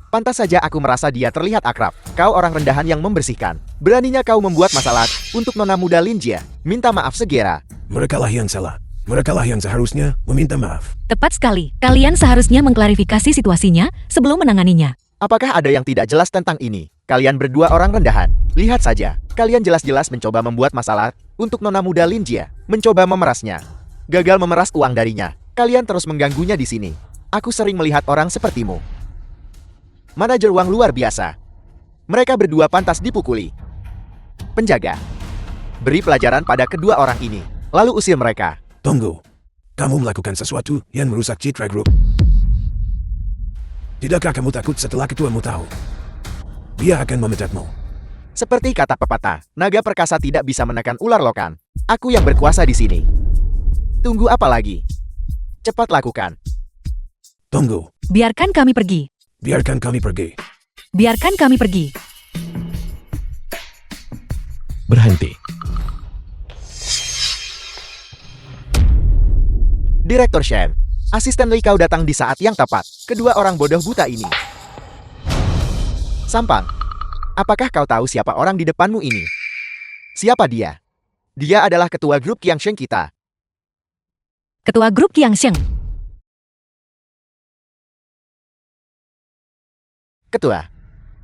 Pantas saja aku merasa dia terlihat akrab. Kau orang rendahan yang membersihkan. Beraninya kau membuat masalah untuk nona muda Lin Jia. Minta maaf segera. Merekalah yang salah. Merekalah yang seharusnya meminta maaf. Tepat sekali. Kalian seharusnya mengklarifikasi situasinya sebelum menanganinya. Apakah ada yang tidak jelas tentang ini? Kalian berdua orang rendahan. Lihat saja. Kalian jelas-jelas mencoba membuat masalah untuk nona muda Lin Jia. Mencoba memerasnya. Gagal memeras uang darinya. Kalian terus mengganggunya di sini. Aku sering melihat orang sepertimu. Manajer Wang luar biasa. Mereka berdua pantas dipukuli. Penjaga, beri pelajaran pada kedua orang ini, lalu usir mereka. Tunggu. Kamu melakukan sesuatu yang merusak citra grup. Tidakkah kamu takut setelah ketuamu tahu? Dia akan memecatmu. Seperti kata pepatah, naga perkasa tidak bisa menekan ular lokan. Aku yang berkuasa di sini. Tunggu apa lagi? Cepat lakukan. Tunggu. Biarkan kami pergi. Biarkan kami pergi. Biarkan kami pergi. Berhenti. Direktur Shen, asisten Li kau datang di saat yang tepat. Kedua orang bodoh buta ini. Sampang, apakah kau tahu siapa orang di depanmu ini? Siapa dia? Dia adalah ketua grup Qiangsheng kita. Ketua grup Qiangsheng. Ketua,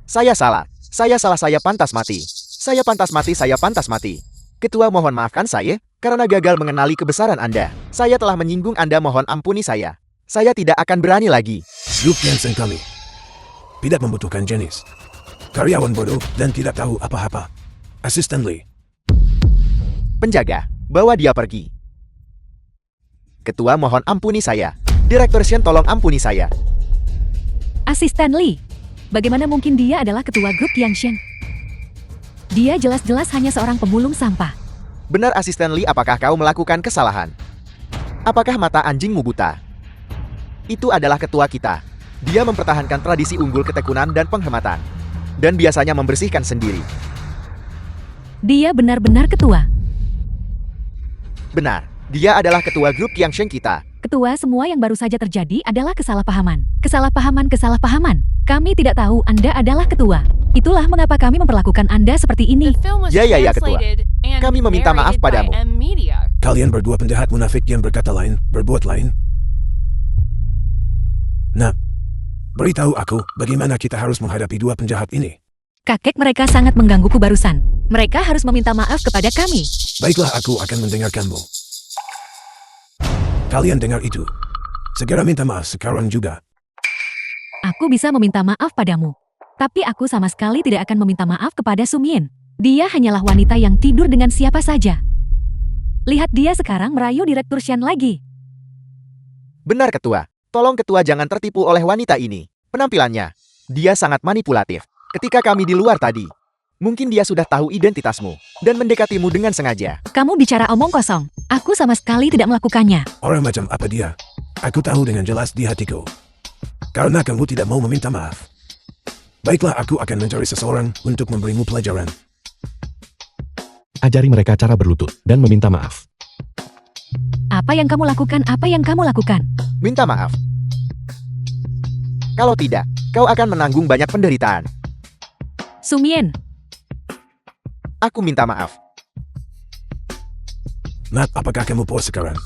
saya salah. Saya pantas mati. Saya pantas mati, saya pantas mati. Ketua mohon maafkan saya, karena gagal mengenali kebesaran Anda. Saya telah menyinggung Anda, mohon ampuni saya. Saya tidak akan berani lagi. Grup Gansen kami tidak membutuhkan jenis karyawan bodoh dan tidak tahu apa-apa. Asisten Lee. Penjaga, bawa dia pergi. Ketua mohon ampuni saya. Direktur Shen tolong ampuni saya. Asisten Lee. Bagaimana mungkin dia adalah ketua grup Yangshen? Dia jelas-jelas hanya seorang pemulung sampah. Benar Asisten Lee, apakah kau melakukan kesalahan? Apakah mata anjingmu buta? Itu adalah ketua kita. Dia mempertahankan tradisi unggul ketekunan dan penghematan. Dan biasanya membersihkan sendiri. Dia benar-benar ketua. Benar, dia adalah ketua grup Yangshen kita. Ketua, semua yang baru saja terjadi adalah kesalahpahaman. Kesalahpahaman. Kami tidak tahu Anda adalah ketua. Itulah mengapa kami memperlakukan Anda seperti ini. The film was Ya, Ketua. translated and Kami meminta maaf narrated by padamu. M Media. Kalian berdua penjahat munafik yang berkata lain, berbuat lain. Nah, beritahu aku bagaimana kita harus menghadapi dua penjahat ini. Kakek mereka sangat menggangguku barusan. Mereka harus meminta maaf kepada kami. Baiklah, aku akan mendengarkanmu. Kalian dengar itu. Segera minta maaf sekarang juga. Aku bisa meminta maaf padamu. Tapi aku sama sekali tidak akan meminta maaf kepada Sumyin. Dia hanyalah wanita yang tidur dengan siapa saja. Lihat dia sekarang merayu Direktur Shen lagi. Benar ketua. Tolong ketua jangan tertipu oleh wanita ini. Penampilannya, dia sangat manipulatif. Ketika kami di luar tadi, mungkin dia sudah tahu identitasmu dan mendekatimu dengan sengaja. Kamu bicara omong kosong. Aku sama sekali tidak melakukannya. Orang macam apa dia? Aku tahu dengan jelas di hatiku. Karena kamu tidak mau meminta maaf. Baiklah, aku akan mencari seseorang untuk memberimu pelajaran. Ajari mereka cara berlutut dan meminta maaf. Apa yang kamu lakukan? Apa yang kamu lakukan? Minta maaf. Kalau tidak, kau akan menanggung banyak penderitaan. Sumyin, Aku minta maaf. Matt, apakah kamu puas sekarang?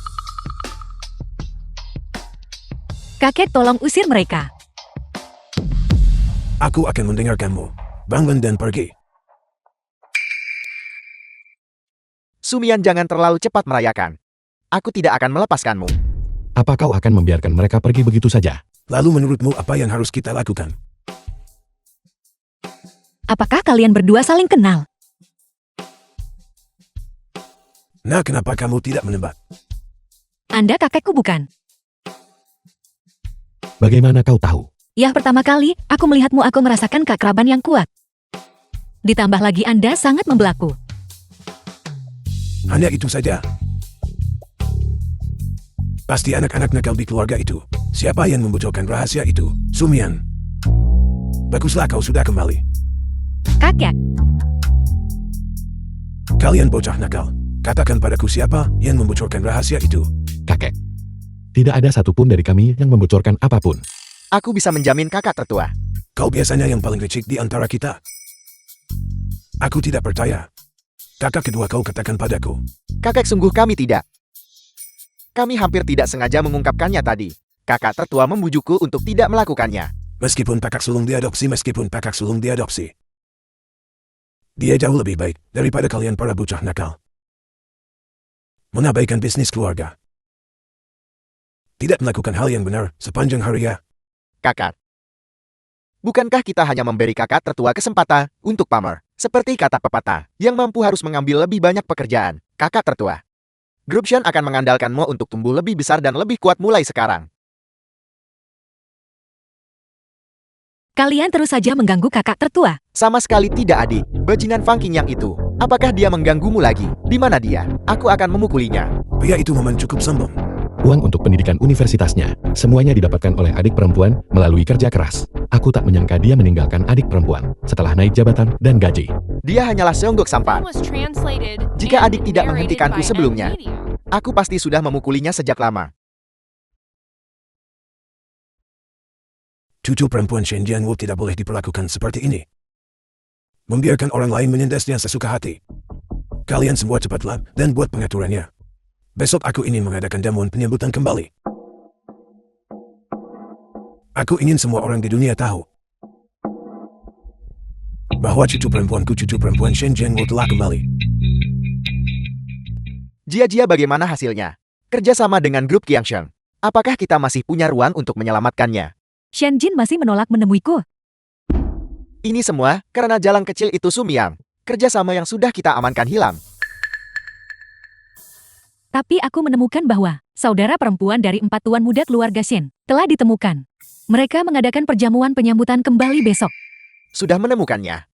kakek tolong usir mereka. Aku akan mendengarkanmu. Bangun dan pergi. Sumian, jangan terlalu cepat merayakan. Aku tidak akan melepaskanmu. Apa kau akan membiarkan mereka pergi begitu saja? Lalu menurutmu apa yang harus kita lakukan? Apakah kalian berdua saling kenal? Nah, kenapa kamu tidak menembak? Anda kakekku bukan? Bagaimana kau tahu? Ya, pertama kali aku melihatmu aku merasakan keakraban yang kuat. Ditambah lagi Anda sangat membelaku. Hanya itu saja. Pasti anak-anak nakal di keluarga itu. Siapa yang membocorkan rahasia itu? Sumian. Baguslah, kau sudah kembali. Kakek, Kalian bocah nakal. Katakan padaku siapa yang membocorkan rahasia itu. Kakek. Tidak ada satupun dari kami yang membocorkan apapun. Aku bisa menjamin kakak tertua. Kau biasanya yang paling licik di antara kita. Aku tidak percaya. Kakak kedua kau katakan padaku. Kakek, sungguh kami tidak. Kami hampir tidak sengaja mengungkapkannya tadi. Kakak tertua membujukku untuk tidak melakukannya. Meskipun kakak sulung diadopsi. Dia jauh lebih baik daripada kalian para bocah nakal. Mengabaikan bisnis keluarga. Tidak melakukan hal yang benar sepanjang hari ya. Kakak. Bukankah kita hanya memberi kakak tertua kesempatan untuk pamer? Seperti kata pepatah, yang mampu harus mengambil lebih banyak pekerjaan. Kakak tertua. Grup Shen akan mengandalkanmu untuk tumbuh lebih besar dan lebih kuat mulai sekarang. kalian terus saja mengganggu kakak tertua. Sama sekali tidak, adik. Bajingan Fangking yang itu. Apakah dia mengganggumu lagi? Di mana dia? Aku akan memukulinya. Pria itu memang cukup sombong. Uang untuk pendidikan universitasnya, semuanya didapatkan oleh adik perempuan melalui kerja keras. Aku tak menyangka dia meninggalkan adik perempuan setelah naik jabatan dan gaji. Dia hanyalah seonggok sampah. Was translated Jika and adik tidak narrated menghentikanku by M sebelumnya, Media. aku pasti sudah memukulinya sejak lama. Cucu perempuan Shen Jianwu tidak boleh diperlakukan seperti ini. Membiarkan orang lain menindasnya sesuka hati. Kalian semua cepatlah dan buat pengaturannya. Besok aku ingin mengadakan jamuan penyambutan kembali. Aku ingin semua orang di dunia tahu bahwa cucu perempuan Shen Jianwu telah kembali. Jia-Jia, bagaimana hasilnya? Kerjasama dengan grup Qiangsheng. Apakah kita masih punya ruang untuk menyelamatkannya? Shen Jin masih menolak menemuiku. Ini semua karena jalan kecil itu Sumiang. Kerjasama yang sudah kita amankan hilang. Tapi aku menemukan bahwa saudara perempuan dari 4 tuan muda keluarga Shen telah ditemukan. Mereka mengadakan perjamuan penyambutan kembali besok. Sudah menemukannya.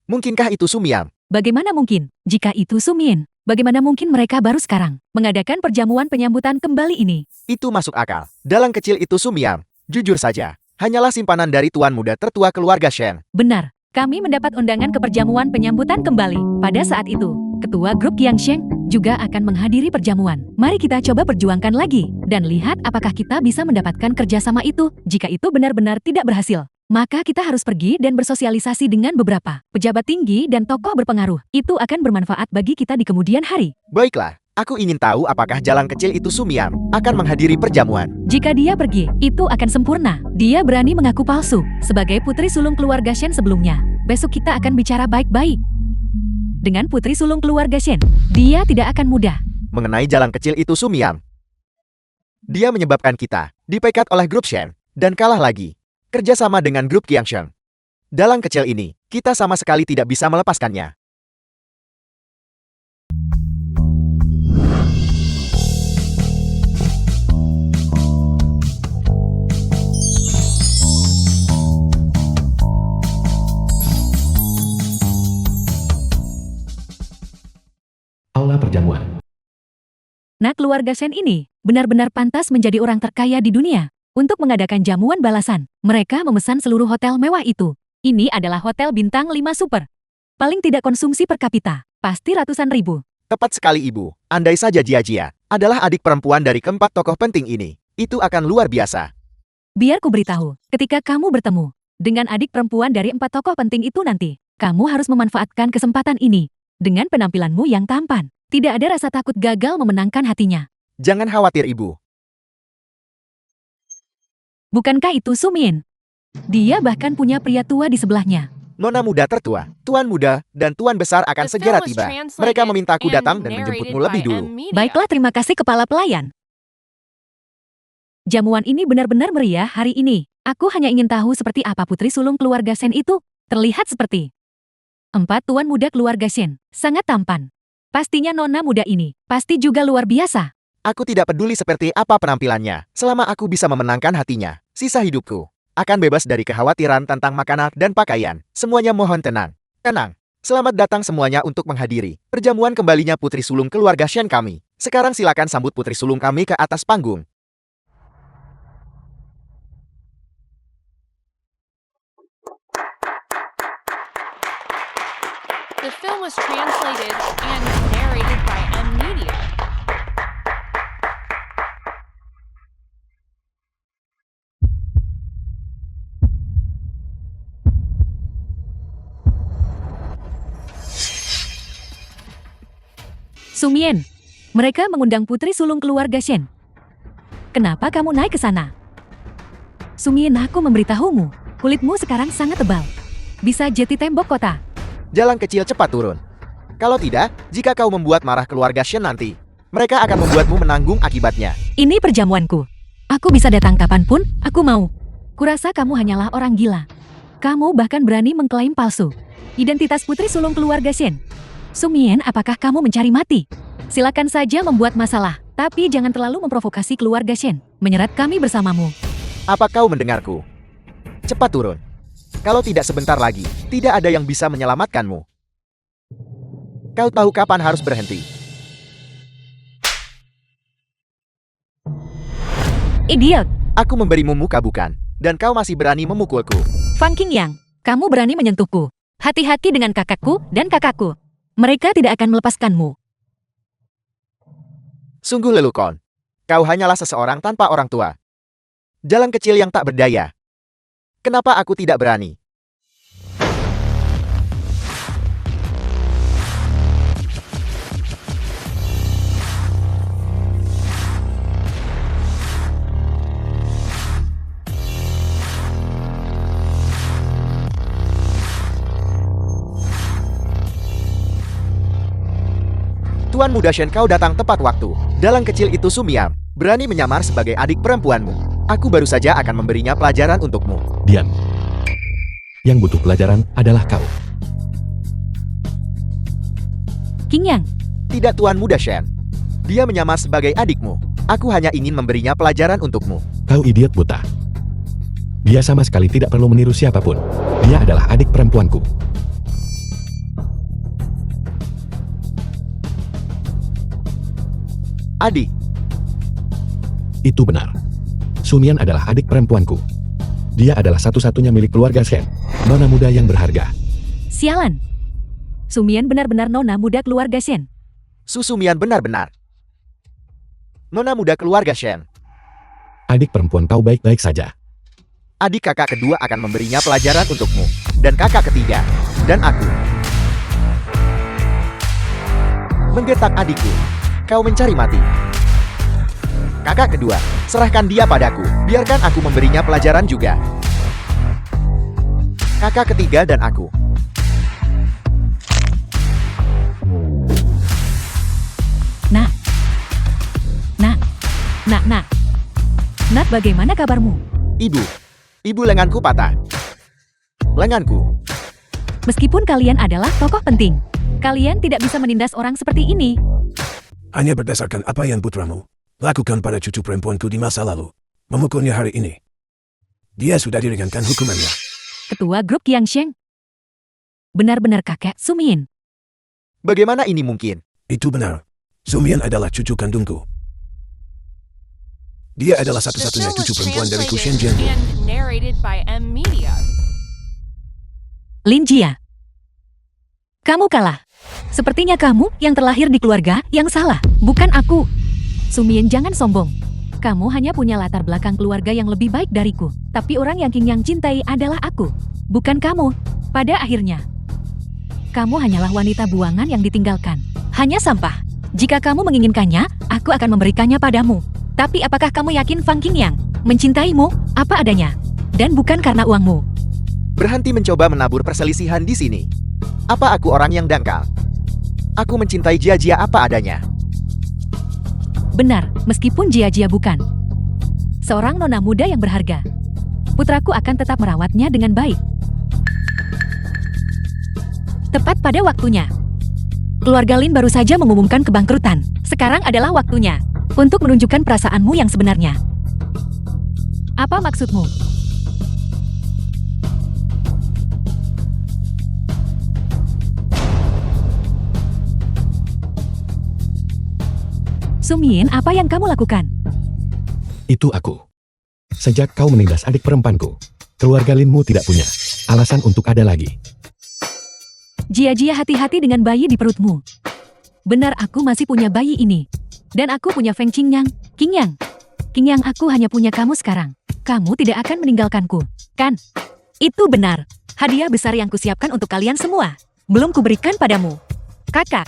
Mungkinkah itu Sumiam? Bagaimana mungkin? Jika itu Sumien, bagaimana mungkin mereka baru sekarang mengadakan perjamuan penyambutan kembali ini? Itu masuk akal. Dalang kecil itu Sumiam. Jujur saja, hanyalah simpanan dari tuan muda tertua keluarga Shen. Benar, kami mendapat undangan ke perjamuan penyambutan kembali. Pada saat itu, ketua grup Qiangsheng juga akan menghadiri perjamuan. Mari kita coba perjuangkan lagi dan lihat apakah kita bisa mendapatkan kerjasama itu. Jika itu benar-benar tidak berhasil, maka kita harus pergi dan bersosialisasi dengan beberapa pejabat tinggi dan tokoh berpengaruh. Itu akan bermanfaat bagi kita di kemudian hari. Baiklah, aku ingin tahu apakah jalang kecil itu Sumiam akan menghadiri perjamuan. Jika dia pergi, itu akan sempurna. Dia berani mengaku palsu sebagai putri sulung keluarga Shen sebelumnya. Besok kita akan bicara baik-baik. Dengan putri sulung keluarga Shen, dia tidak akan mudah. Mengenai jalang kecil itu Sumiam, dia menyebabkan kita dipekat oleh grup Shen dan kalah lagi. Kerjasama dengan grup Qiangsheng. Dalang kecil ini, kita sama sekali tidak bisa melepaskannya. Aula perjamuan. Nah, keluarga Shen ini benar-benar pantas menjadi orang terkaya di dunia. Untuk mengadakan jamuan balasan, mereka memesan seluruh hotel mewah itu. Ini adalah hotel bintang 5 super. Paling tidak konsumsi per kapita, pasti ratusan ribu. Tepat sekali Ibu. Andai saja Jia adalah adik perempuan dari keempat tokoh penting ini, itu akan luar biasa. Biar ku beritahu, ketika kamu bertemu dengan adik perempuan dari 4 tokoh penting itu nanti, kamu harus memanfaatkan kesempatan ini. Dengan penampilanmu yang tampan, tidak ada rasa takut gagal memenangkan hatinya. Jangan khawatir Ibu. Bukankah itu Sumien? Dia bahkan punya pria tua di sebelahnya. Nona muda tertua, tuan muda, dan tuan besar akan The segera film was tiba. translated Mereka memintaku and datang dan narrated menjemputmu by lebih dulu. M Media. Baiklah, terima kasih kepala pelayan. Jamuan ini benar-benar meriah hari ini. Aku hanya ingin tahu seperti apa putri sulung keluarga Shen itu. Terlihat seperti 4 tuan muda keluarga Shen, sangat tampan. Pastinya nona muda ini, pasti juga luar biasa. Aku tidak peduli seperti apa penampilannya, selama aku bisa memenangkan hatinya. Sisa hidupku akan bebas dari kekhawatiran tentang makanan dan pakaian. Semuanya mohon tenang. Tenang. Selamat datang semuanya untuk menghadiri perjamuan kembalinya putri sulung keluarga Shen kami. Sekarang silakan sambut putri sulung kami ke atas panggung. The film was translated and narrated by M Media. Sumien, mereka mengundang putri sulung keluarga Shen. Kenapa kamu naik ke sana? Sumien, aku memberitahumu, kulitmu sekarang sangat tebal. Bisa jeti tembok kota. Jalan kecil cepat turun. Kalau tidak, jika kau membuat marah keluarga Shen nanti, mereka akan membuatmu menanggung akibatnya. Ini perjamuanku. Aku bisa datang kapanpun, aku mau. Kurasa kamu hanyalah orang gila. Kamu bahkan berani mengklaim palsu identitas putri sulung keluarga Shen. Sumien, apakah kamu mencari mati? Silakan saja membuat masalah, tapi jangan terlalu memprovokasi keluarga Shen. Menyerat kami bersamamu. Apa kau mendengarku? Cepat turun. Kalau tidak sebentar lagi, tidak ada yang bisa menyelamatkanmu. Kau tahu kapan harus berhenti. Idiot! Aku memberimu muka bukan, dan kau masih berani memukulku. Fang Qingyang, kamu berani menyentuhku. Hati-hati dengan kakakku dan kakakku. Mereka tidak akan melepaskanmu. Sungguh lelukon. Kau hanyalah seseorang tanpa orang tua. Jalan kecil yang tak berdaya. Kenapa aku tidak berani? Tuan muda Shen, kau datang tepat waktu. Dalang kecil itu Sumiam, berani menyamar sebagai adik perempuanmu. Aku baru saja akan memberinya pelajaran untukmu. Diam. Yang butuh pelajaran adalah kau. Qingyang. Tidak Tuan Muda Shen. Dia menyamar sebagai adikmu. Aku hanya ingin memberinya pelajaran untukmu. Kau idiot buta. Dia sama sekali tidak perlu meniru siapapun. Dia adalah adik perempuanku. Adik, Itu benar. Sumian adalah adik perempuanku. Dia adalah satu-satunya milik keluarga Shen. Nona muda yang berharga. Sialan. Sumian benar-benar nona muda keluarga Shen. Susumian benar-benar. Nona muda keluarga Shen. Adik perempuan kau baik-baik saja. Adik kakak kedua akan memberinya pelajaran untukmu. Dan kakak ketiga. Dan aku. Menggetak adikku. Kau mencari mati. Kakak kedua, serahkan dia padaku. Biarkan aku memberinya pelajaran juga. Kakak ketiga dan aku. Nak, bagaimana kabarmu? Ibu lenganku patah. Lenganku. Meskipun kalian adalah tokoh penting, kalian tidak bisa menindas orang seperti ini. Hanya berdasarkan apa yang putramu lakukan pada cucu perempuanku di masa lalu. Memukulnya hari ini. Dia sudah diringankan hukumannya. Ketua grup Qiangsheng. Benar-benar kakek Sumian. Bagaimana ini mungkin? Itu benar. Sumian adalah cucu kandungku. Dia adalah The satu-satunya film was cucu perempuan dari Kushen translated Jianwu. and narrated by M Media. Lin Jia. Kamu kalah. Sepertinya kamu yang terlahir di keluarga yang salah, bukan aku. Sumian, jangan sombong. Kamu hanya punya latar belakang keluarga yang lebih baik dariku. Tapi orang yang Qingyang cintai adalah aku, bukan kamu. Pada akhirnya, kamu hanyalah wanita buangan yang ditinggalkan. Hanya sampah. Jika kamu menginginkannya, aku akan memberikannya padamu. Tapi apakah kamu yakin Fang Qingyang mencintaimu apa adanya? Dan bukan karena uangmu. Berhenti mencoba menabur perselisihan di sini. Apa aku orang yang dangkal? Aku mencintai Jia apa adanya. Benar, meskipun Jia bukan seorang nona muda yang berharga, putraku akan tetap merawatnya dengan baik. Tepat pada waktunya. Keluarga Lin baru saja mengumumkan kebangkrutan. Sekarang adalah waktunya untuk menunjukkan perasaanmu yang sebenarnya. Apa maksudmu? Sumian, apa yang kamu lakukan? Itu aku. Sejak kau menindas adik perempuanku, keluarga Linmu tidak punya alasan untuk ada lagi. Jia, hati-hati dengan bayi di perutmu. Benar, aku masih punya bayi ini. Dan aku punya Feng Qingyang. Qingyang, aku hanya punya kamu sekarang. Kamu tidak akan meninggalkanku, kan? Itu benar. Hadiah besar yang kusiapkan untuk kalian semua. Belum kuberikan padamu. Kakak.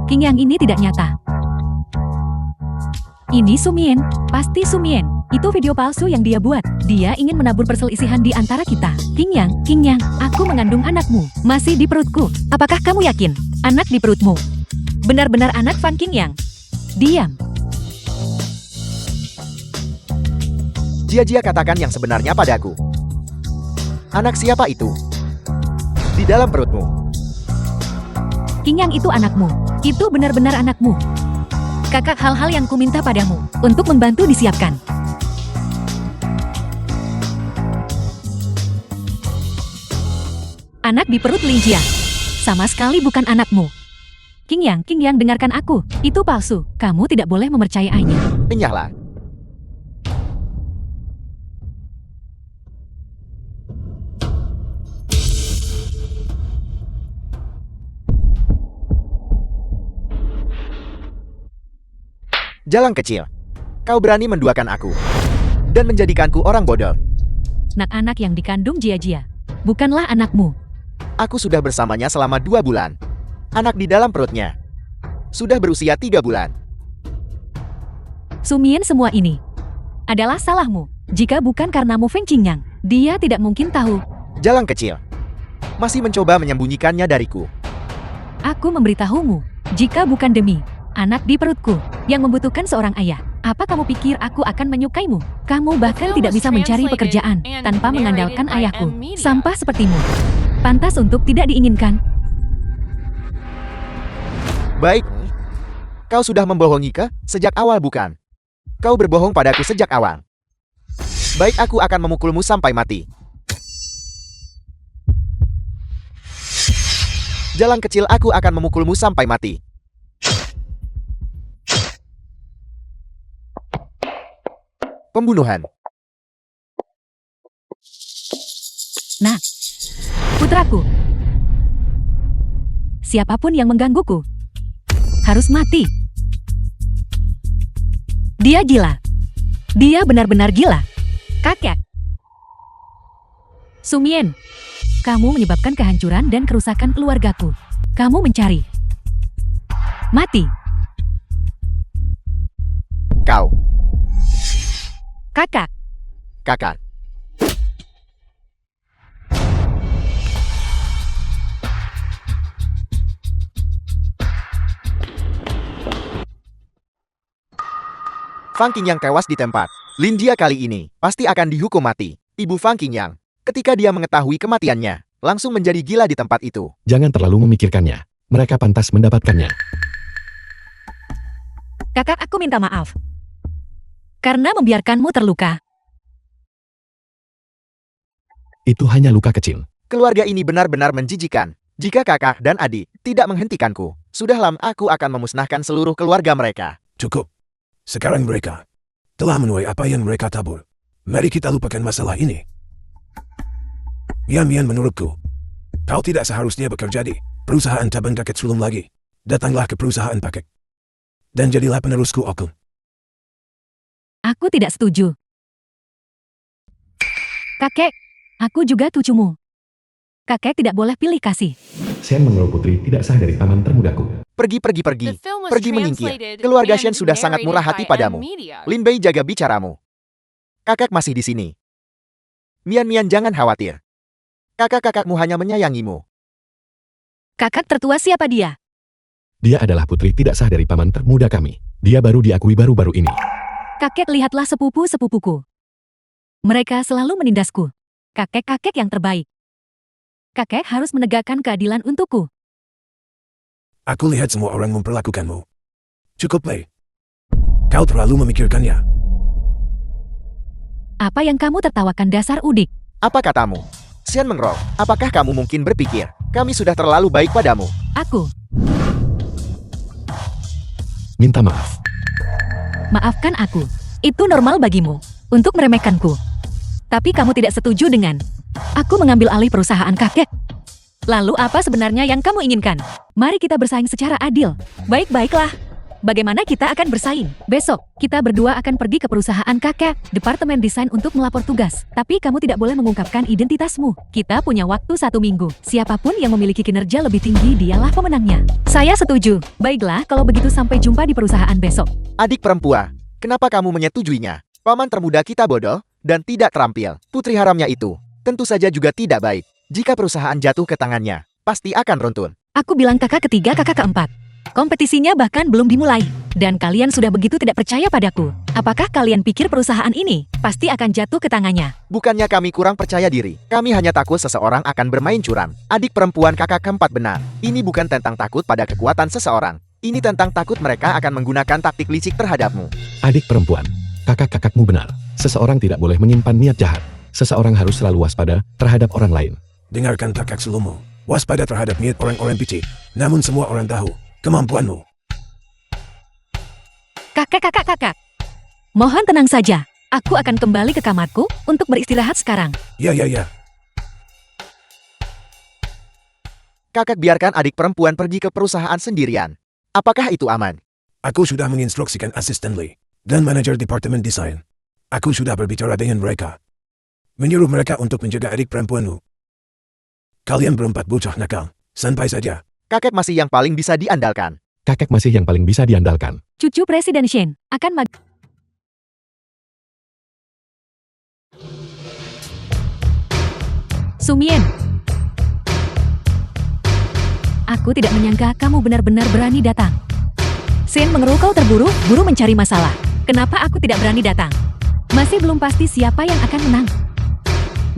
Qingyang ini tidak nyata. Ini Sumian, pasti Sumian. Itu video palsu yang dia buat. Dia ingin menabur perselisihan di antara kita. Qingyang, aku mengandung anakmu. Masih di perutku. Apakah kamu yakin? Anak di perutmu benar-benar anak Fan Qingyang? Diam. Jia katakan yang sebenarnya padaku. Anak siapa itu? Di dalam perutmu. Qingyang itu anakmu. Itu benar-benar anakmu. Kakak, hal-hal yang kuminta padamu untuk membantu disiapkan. Anak di perut Lin Jia sama sekali bukan anakmu. Qingyang, dengarkan aku. Itu palsu. Kamu tidak boleh mempercayainya. Enyahlah. Jalang kecil, kau berani menduakan aku dan menjadikanku orang bodoh. Anak yang dikandung Jia bukanlah anakmu. Aku sudah bersamanya selama 2 bulan. Anak di dalam perutnya sudah berusia 3 bulan. Sumian, semua ini adalah salahmu. Jika bukan karenamu Feng Qingyang, dia tidak mungkin tahu. Jalang kecil, masih mencoba menyembunyikannya dariku. Aku memberitahumu, jika bukan demi anak di perutku yang membutuhkan seorang ayah, apa kamu pikir aku akan menyukaimu? Kamu bahkan tidak bisa mencari pekerjaan tanpa mengandalkan ayahku. Sampah sepertimu. Pantas untuk tidak diinginkan. Baik. Kau sudah membohongi sejak awal bukan? Kau berbohong padaku sejak awal. Baik, aku akan memukulmu sampai mati. Jalan kecil, aku akan memukulmu sampai mati. Pembunuhan. Nah, putraku. Siapapun yang menggangguku harus mati. Dia gila. Dia benar-benar gila. Kakek. Sumien, kamu menyebabkan kehancuran dan kerusakan keluargaku. Kamu mencari mati. Kau. Kakak. Kakak. Fang Qingyang tewas di tempat. Lin Jia kali ini pasti akan dihukum mati. Ibu Fang Qingyang, ketika dia mengetahui kematiannya, langsung menjadi gila di tempat itu. Jangan terlalu memikirkannya. Mereka pantas mendapatkannya. Kakak, aku minta maaf. Karena membiarkanmu terluka. Itu hanya luka kecil. Keluarga ini benar-benar menjijikan. Jika kakak dan adik tidak menghentikanku, sudah lama aku akan memusnahkan seluruh keluarga mereka. Cukup. Sekarang mereka telah menuai apa yang mereka tabur. Mari kita lupakan masalah ini. Mian, menurutku, kau tidak seharusnya bekerja di perusahaan tabung kakek sulung lagi. Datanglah ke perusahaan paket. Dan jadilah penerusku, Okun. Aku tidak setuju. Kakek, aku juga cucumu. Kakek tidak boleh pilih kasih. Shen mengeluh putri tidak sah dari paman termudaku. Pergi. The film was Pergi menyingkir. translated Keluarga and Shen sudah sangat murah hati narrated by padamu. Media. Lin Bei, jaga bicaramu. Kakak masih di sini. Mian, jangan khawatir. Kakak-kakakmu hanya menyayangimu. Kakak tertua siapa dia? Dia adalah putri tidak sah dari paman termuda kami. Dia baru diakui baru-baru ini. Kakek, lihatlah sepupu-sepupuku. Mereka selalu menindasku. Kakek-kakek yang terbaik. Kakek harus menegakkan keadilan untukku. Aku lihat semua orang memperlakukanmu. Cukup, Lei. Kau terlalu memikirkannya. Apa yang kamu tertawakan, dasar udik? Apa katamu? Shen mengerok. Apakah kamu mungkin berpikir kami sudah terlalu baik padamu? Aku. Minta maaf. Maafkan aku. Itu normal bagimu untuk meremehkanku. Tapi kamu tidak setuju dengan aku mengambil alih perusahaan kakek. Lalu apa sebenarnya yang kamu inginkan? Mari kita bersaing secara adil. Baik-baiklah. Bagaimana kita akan bersaing? Besok, kita berdua akan pergi ke perusahaan kakek, departemen desain untuk melapor tugas. Tapi kamu tidak boleh mengungkapkan identitasmu. Kita punya waktu 1 minggu. Siapapun yang memiliki kinerja lebih tinggi, dialah pemenangnya. Saya setuju. Baiklah, kalau begitu sampai jumpa di perusahaan besok. Adik perempuan, kenapa kamu menyetujuinya? Paman termuda kita bodoh dan tidak terampil. Putri haramnya itu tentu saja juga tidak baik. Jika perusahaan jatuh ke tangannya, pasti akan runtuh. Aku bilang kakak ketiga, kakak keempat. Kompetisinya bahkan belum dimulai. Dan kalian sudah begitu tidak percaya padaku. Apakah kalian pikir perusahaan ini pasti akan jatuh ke tangannya? Bukannya kami kurang percaya diri. Kami hanya takut seseorang akan bermain curang. Adik perempuan kakak keempat benar. Ini bukan tentang takut pada kekuatan seseorang. Ini tentang takut mereka akan menggunakan taktik licik terhadapmu. Adik perempuan, kakak-kakakmu benar. Seseorang tidak boleh menyimpan niat jahat. Seseorang harus selalu waspada terhadap orang lain. Dengarkan kakak sulungmu. Waspada terhadap niat orang-orang picik. Namun semua orang tahu kemampuanmu. Kakak. Mohon tenang saja. Aku akan kembali ke kamarku untuk beristirahat sekarang. Ya. Kakak biarkan adik perempuan pergi ke perusahaan sendirian. Apakah itu aman? Aku sudah menginstruksikan asisten Lee dan manajer departemen desain. Aku sudah berbicara dengan mereka. Menyuruh mereka untuk menjaga adik perempuanmu. Kalian berempat bocah nakal. Santai saja. Kakek masih yang paling bisa diandalkan. Kakek masih yang paling bisa diandalkan. Cucu Presiden Shen akan Sumien. Aku tidak menyangka kamu benar-benar berani datang. Shen mengeruh, kau terburu-buru mencari masalah. Kenapa aku tidak berani datang? Masih belum pasti siapa yang akan menang.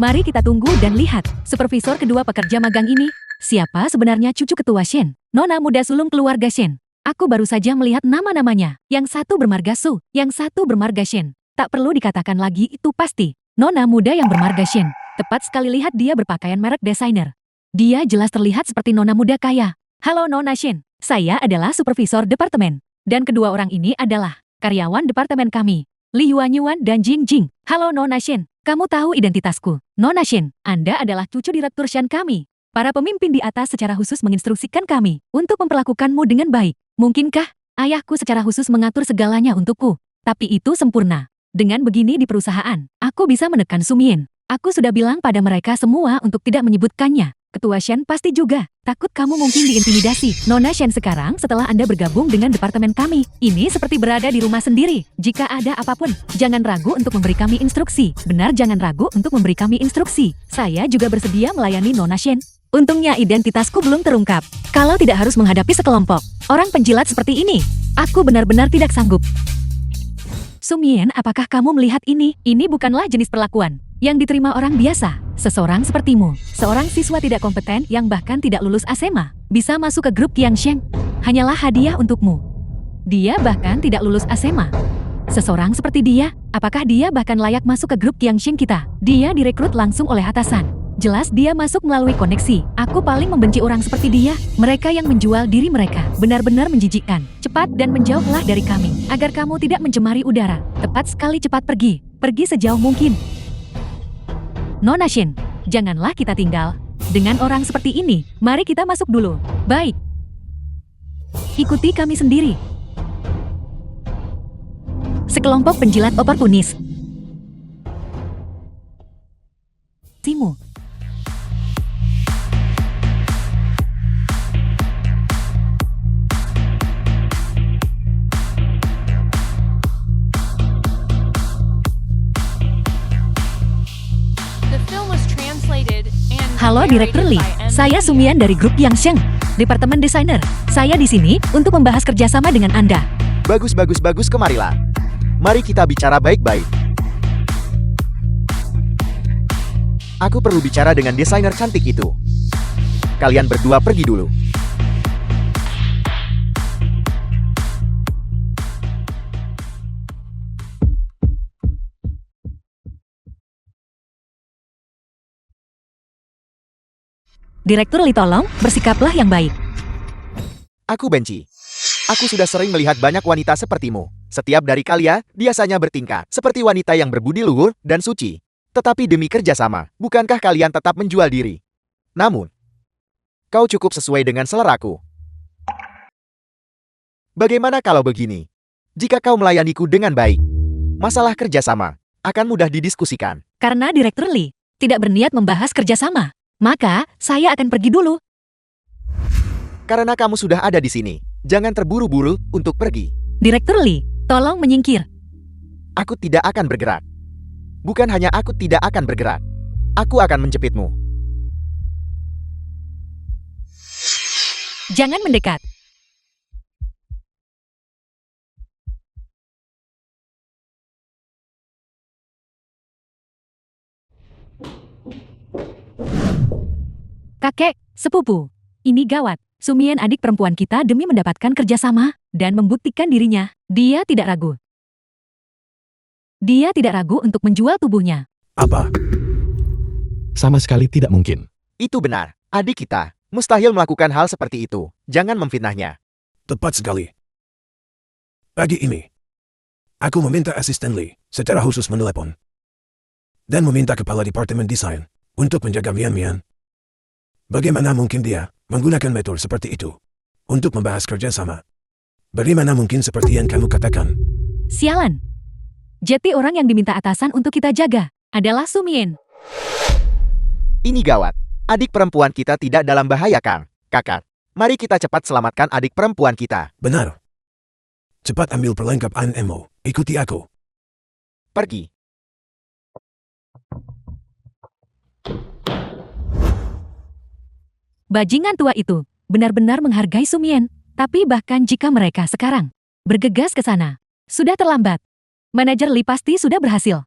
Mari kita tunggu dan lihat. Supervisor kedua pekerja magang ini, siapa sebenarnya cucu ketua Shen? Nona muda sulung keluarga Shen. Aku baru saja melihat nama-namanya. Yang satu bermarga Su, yang satu bermarga Shen. Tak perlu dikatakan lagi, itu pasti nona muda yang bermarga Shen. Tepat sekali, lihat dia berpakaian merek desainer. Dia jelas terlihat seperti nona muda kaya. Halo Nona Shen, saya adalah supervisor departemen. Dan kedua orang ini adalah karyawan departemen kami, Li Yuan dan Jing Jing. Halo Nona Shen, kamu tahu identitasku. Nona Shen, Anda adalah cucu direktur Shen kami. Para pemimpin di atas secara khusus menginstruksikan kami untuk memperlakukanmu dengan baik. Mungkinkah ayahku secara khusus mengatur segalanya untukku? Tapi itu sempurna. Dengan begini di perusahaan, aku bisa menekan Sumien. Aku sudah bilang pada mereka semua untuk tidak menyebutkannya. Ketua Shen pasti juga takut kamu mungkin diintimidasi. Nona Shen, sekarang setelah Anda bergabung dengan departemen kami, ini seperti berada di rumah sendiri. Jika ada apapun, jangan ragu untuk memberi kami instruksi. Benar, jangan ragu untuk memberi kami instruksi. Saya juga bersedia melayani Nona Shen. Untungnya identitasku belum terungkap. Kalau tidak harus menghadapi sekelompok orang penjilat seperti ini, aku benar-benar tidak sanggup. Sumien, apakah kamu melihat ini? Ini bukanlah jenis perlakuan yang diterima orang biasa. Seseorang sepertimu, seorang siswa tidak kompeten yang bahkan tidak lulus SMA, bisa masuk ke grup Qiangsheng. Hanyalah hadiah untukmu. Dia bahkan tidak lulus SMA. Seseorang seperti dia, apakah dia bahkan layak masuk ke grup Qiangsheng kita? Dia direkrut langsung oleh atasan. Jelas dia masuk melalui koneksi. Aku paling membenci orang seperti dia. Mereka yang menjual diri mereka benar-benar menjijikkan. Cepat dan menjauhlah dari kami, agar kamu tidak mencemari udara. Tepat sekali, cepat pergi. Pergi sejauh mungkin. Nona Shen, janganlah kita tinggal dengan orang seperti ini. Mari kita masuk dulu. Baik. Ikuti kami sendiri. Sekelompok penjilat oportunis. Simu. Halo Direktur Li, saya Sumien dari grup Qiangsheng, Departemen Desainer. Saya di sini untuk membahas kerjasama dengan Anda. Bagus, kemarilah. Mari kita bicara baik-baik. Aku perlu bicara dengan desainer cantik itu. Kalian berdua pergi dulu. Direktur Li, tolong, bersikaplah yang baik. Aku benci. Aku sudah sering melihat banyak wanita sepertimu. Setiap dari kalian biasanya bertingkah seperti wanita yang berbudi luhur dan suci. Tetapi demi kerjasama, bukankah kalian tetap menjual diri? Namun, kau cukup sesuai dengan seleraku. Bagaimana kalau begini? Jika kau melayaniku dengan baik, masalah kerjasama akan mudah didiskusikan. Karena Direktur Li tidak berniat membahas kerjasama, maka saya akan pergi dulu. Karena kamu sudah ada di sini, jangan terburu-buru untuk pergi. Direktur Li, tolong menyingkir. Aku tidak akan bergerak. Bukan hanya aku tidak akan bergerak. Aku akan menjepitmu. Jangan mendekat. Kakek, sepupu. Ini gawat. Sumien adik perempuan kita demi mendapatkan kerjasama dan membuktikan dirinya. Dia tidak ragu. Dia tidak ragu untuk menjual tubuhnya. Apa? Sama sekali tidak mungkin. Itu benar. Adik kita mustahil melakukan hal seperti itu. Jangan memfitnahnya. Tepat sekali. Pagi ini, aku meminta asisten Lee secara khusus menelepon dan meminta kepala departemen desain untuk menjaga Mian. Bagaimana mungkin dia menggunakan metode seperti itu untuk membahas kerjasama? Bagaimana mungkin seperti yang kamu katakan? Sialan. Jadi orang yang diminta atasan untuk kita jaga adalah Sumien. Ini gawat. Adik perempuan kita tidak dalam bahaya, Kang. Kakak, mari kita cepat selamatkan adik perempuan kita. Benar. Cepat ambil perlengkapan ammo. Ikuti aku. Pergi. Bajingan tua itu. benar-benar menghargai Sumien. Tapi bahkan jika mereka sekarang bergegas ke sana, sudah terlambat. Manajer Lee pasti sudah berhasil.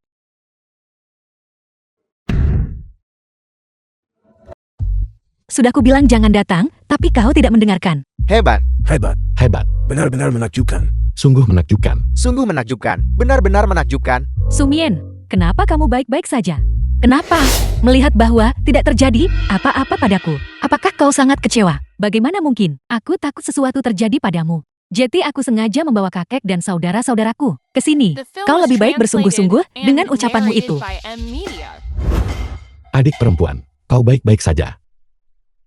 Sudah kubilang jangan datang, tapi kau tidak mendengarkan. Hebat, Hebat. Hebat. Benar-benar menakjubkan. Sungguh menakjubkan. sungguh menakjubkan, benar-benar menakjubkan. Sumien, kenapa kamu baik-baik saja? Kenapa? Melihat bahwa tidak terjadi apa-apa padaku. Apakah kau sangat kecewa? Bagaimana mungkin? Aku takut sesuatu terjadi padamu. Jadi aku sengaja membawa kakek dan saudara-saudaraku ke sini. The film Kau was lebih baik translated bersungguh-sungguh and dengan ucapanmu narrated itu. by M Media. Adik perempuan, kau baik-baik saja.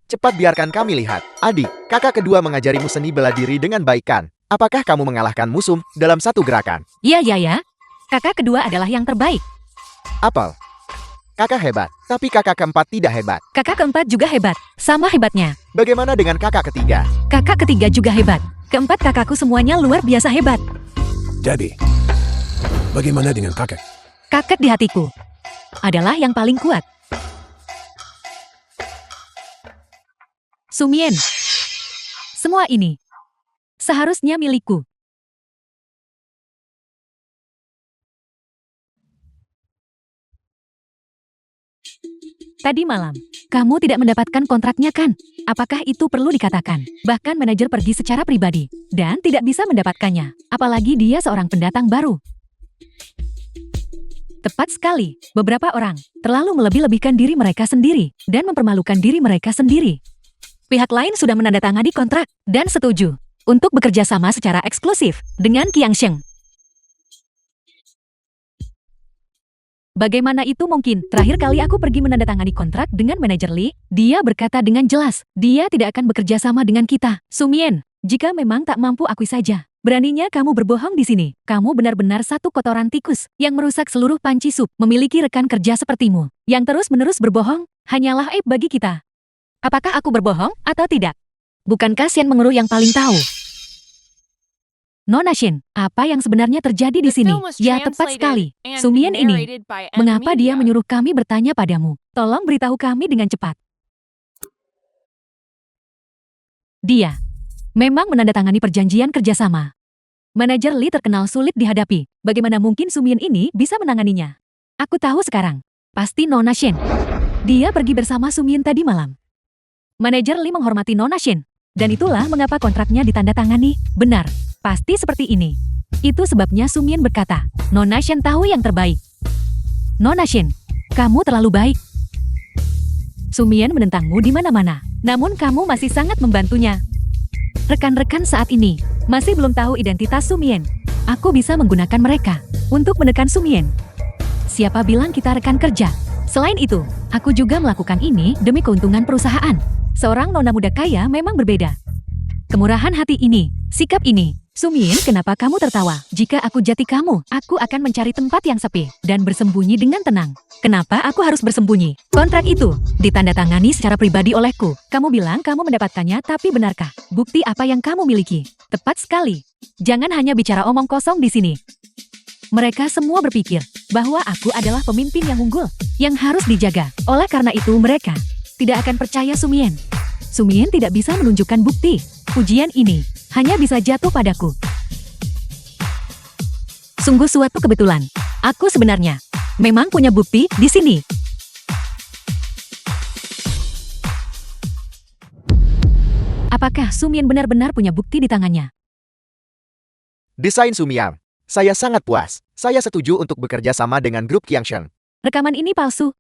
Cepat biarkan kami lihat. Adik, kakak kedua mengajarimu seni bela diri dengan baikan. Apakah kamu mengalahkan musuh dalam satu gerakan? Ya. Kakak kedua adalah yang terbaik. Apel. Kakak hebat, tapi kakak keempat tidak hebat. Kakak keempat juga hebat. Sama hebatnya. Bagaimana dengan kakak ketiga? Kakak ketiga juga hebat. Keempat kakakku semuanya luar biasa hebat. Jadi, bagaimana dengan kakek? Kakek di hatiku adalah yang paling kuat. Sumien. Semua ini seharusnya milikku. Tadi malam, kamu tidak mendapatkan kontraknya kan? Apakah itu perlu dikatakan? Bahkan manajer pergi secara pribadi dan tidak bisa mendapatkannya. Apalagi dia seorang pendatang baru. Tepat sekali, beberapa orang terlalu melebih-lebihkan diri mereka sendiri dan mempermalukan diri mereka sendiri. Pihak lain sudah menandatangani kontrak dan setuju untuk bekerja sama secara eksklusif dengan Qiangsheng. Bagaimana itu mungkin? Terakhir kali aku pergi menandatangani kontrak dengan manajer Lee, dia berkata dengan jelas, dia tidak akan bekerja sama dengan kita. Sumien, jika memang tak mampu akui saja. Beraninya kamu berbohong di sini. Kamu benar-benar satu kotoran tikus yang merusak seluruh panci sup. Memiliki rekan kerja sepertimu yang terus-menerus berbohong hanyalah aib bagi kita. Apakah aku berbohong atau tidak? Bukankah Shen Menguru yang paling tahu? Nona Shen, apa yang sebenarnya terjadi di The sini? film was Ya, tepat translated sekali. and Sumien ini. narrated by M Mengapa dia Media. menyuruh kami bertanya padamu? Tolong beritahu kami dengan cepat. Dia memang menandatangani perjanjian kerjasama. Manajer Lee terkenal sulit dihadapi. Bagaimana mungkin Sumien ini bisa menanganinya? Aku tahu sekarang. Pasti Nona Shen. Dia pergi bersama Sumien tadi malam. Manajer Lee menghormati Nona Shen. Dan itulah mengapa kontraknya ditandatangani. Benar, pasti seperti ini. Itu sebabnya Sumien berkata, Nona Shen tahu yang terbaik. Nona Shen, kamu terlalu baik. Sumien menentangmu di mana-mana, namun kamu masih sangat membantunya. Rekan-rekan saat ini masih belum tahu identitas Sumien. Aku bisa menggunakan mereka untuk menekan Sumien. Siapa bilang kita rekan kerja? Selain itu, aku juga melakukan ini demi keuntungan perusahaan. Seorang nona muda kaya memang berbeda. Kemurahan hati ini, sikap ini. Sumien, kenapa kamu tertawa? Jika aku jati kamu, aku akan mencari tempat yang sepi dan bersembunyi dengan tenang. Kenapa aku harus bersembunyi? Kontrak itu ditandatangani secara pribadi olehku. Kamu bilang kamu mendapatkannya, tapi benarkah? Bukti apa yang kamu miliki? Tepat sekali. Jangan hanya bicara omong kosong di sini. Mereka semua berpikir bahwa aku adalah pemimpin yang unggul, yang harus dijaga. Oleh karena itu mereka tidak akan percaya Sumien. Sumien tidak bisa menunjukkan bukti. Pujian ini hanya bisa jatuh padaku. Sungguh suatu kebetulan. Aku sebenarnya memang punya bukti di sini. Apakah Sumien benar-benar punya bukti di tangannya? Desain Sumiam. Saya sangat puas. Saya setuju untuk bekerja sama dengan grup Qiangsheng. Rekaman ini palsu.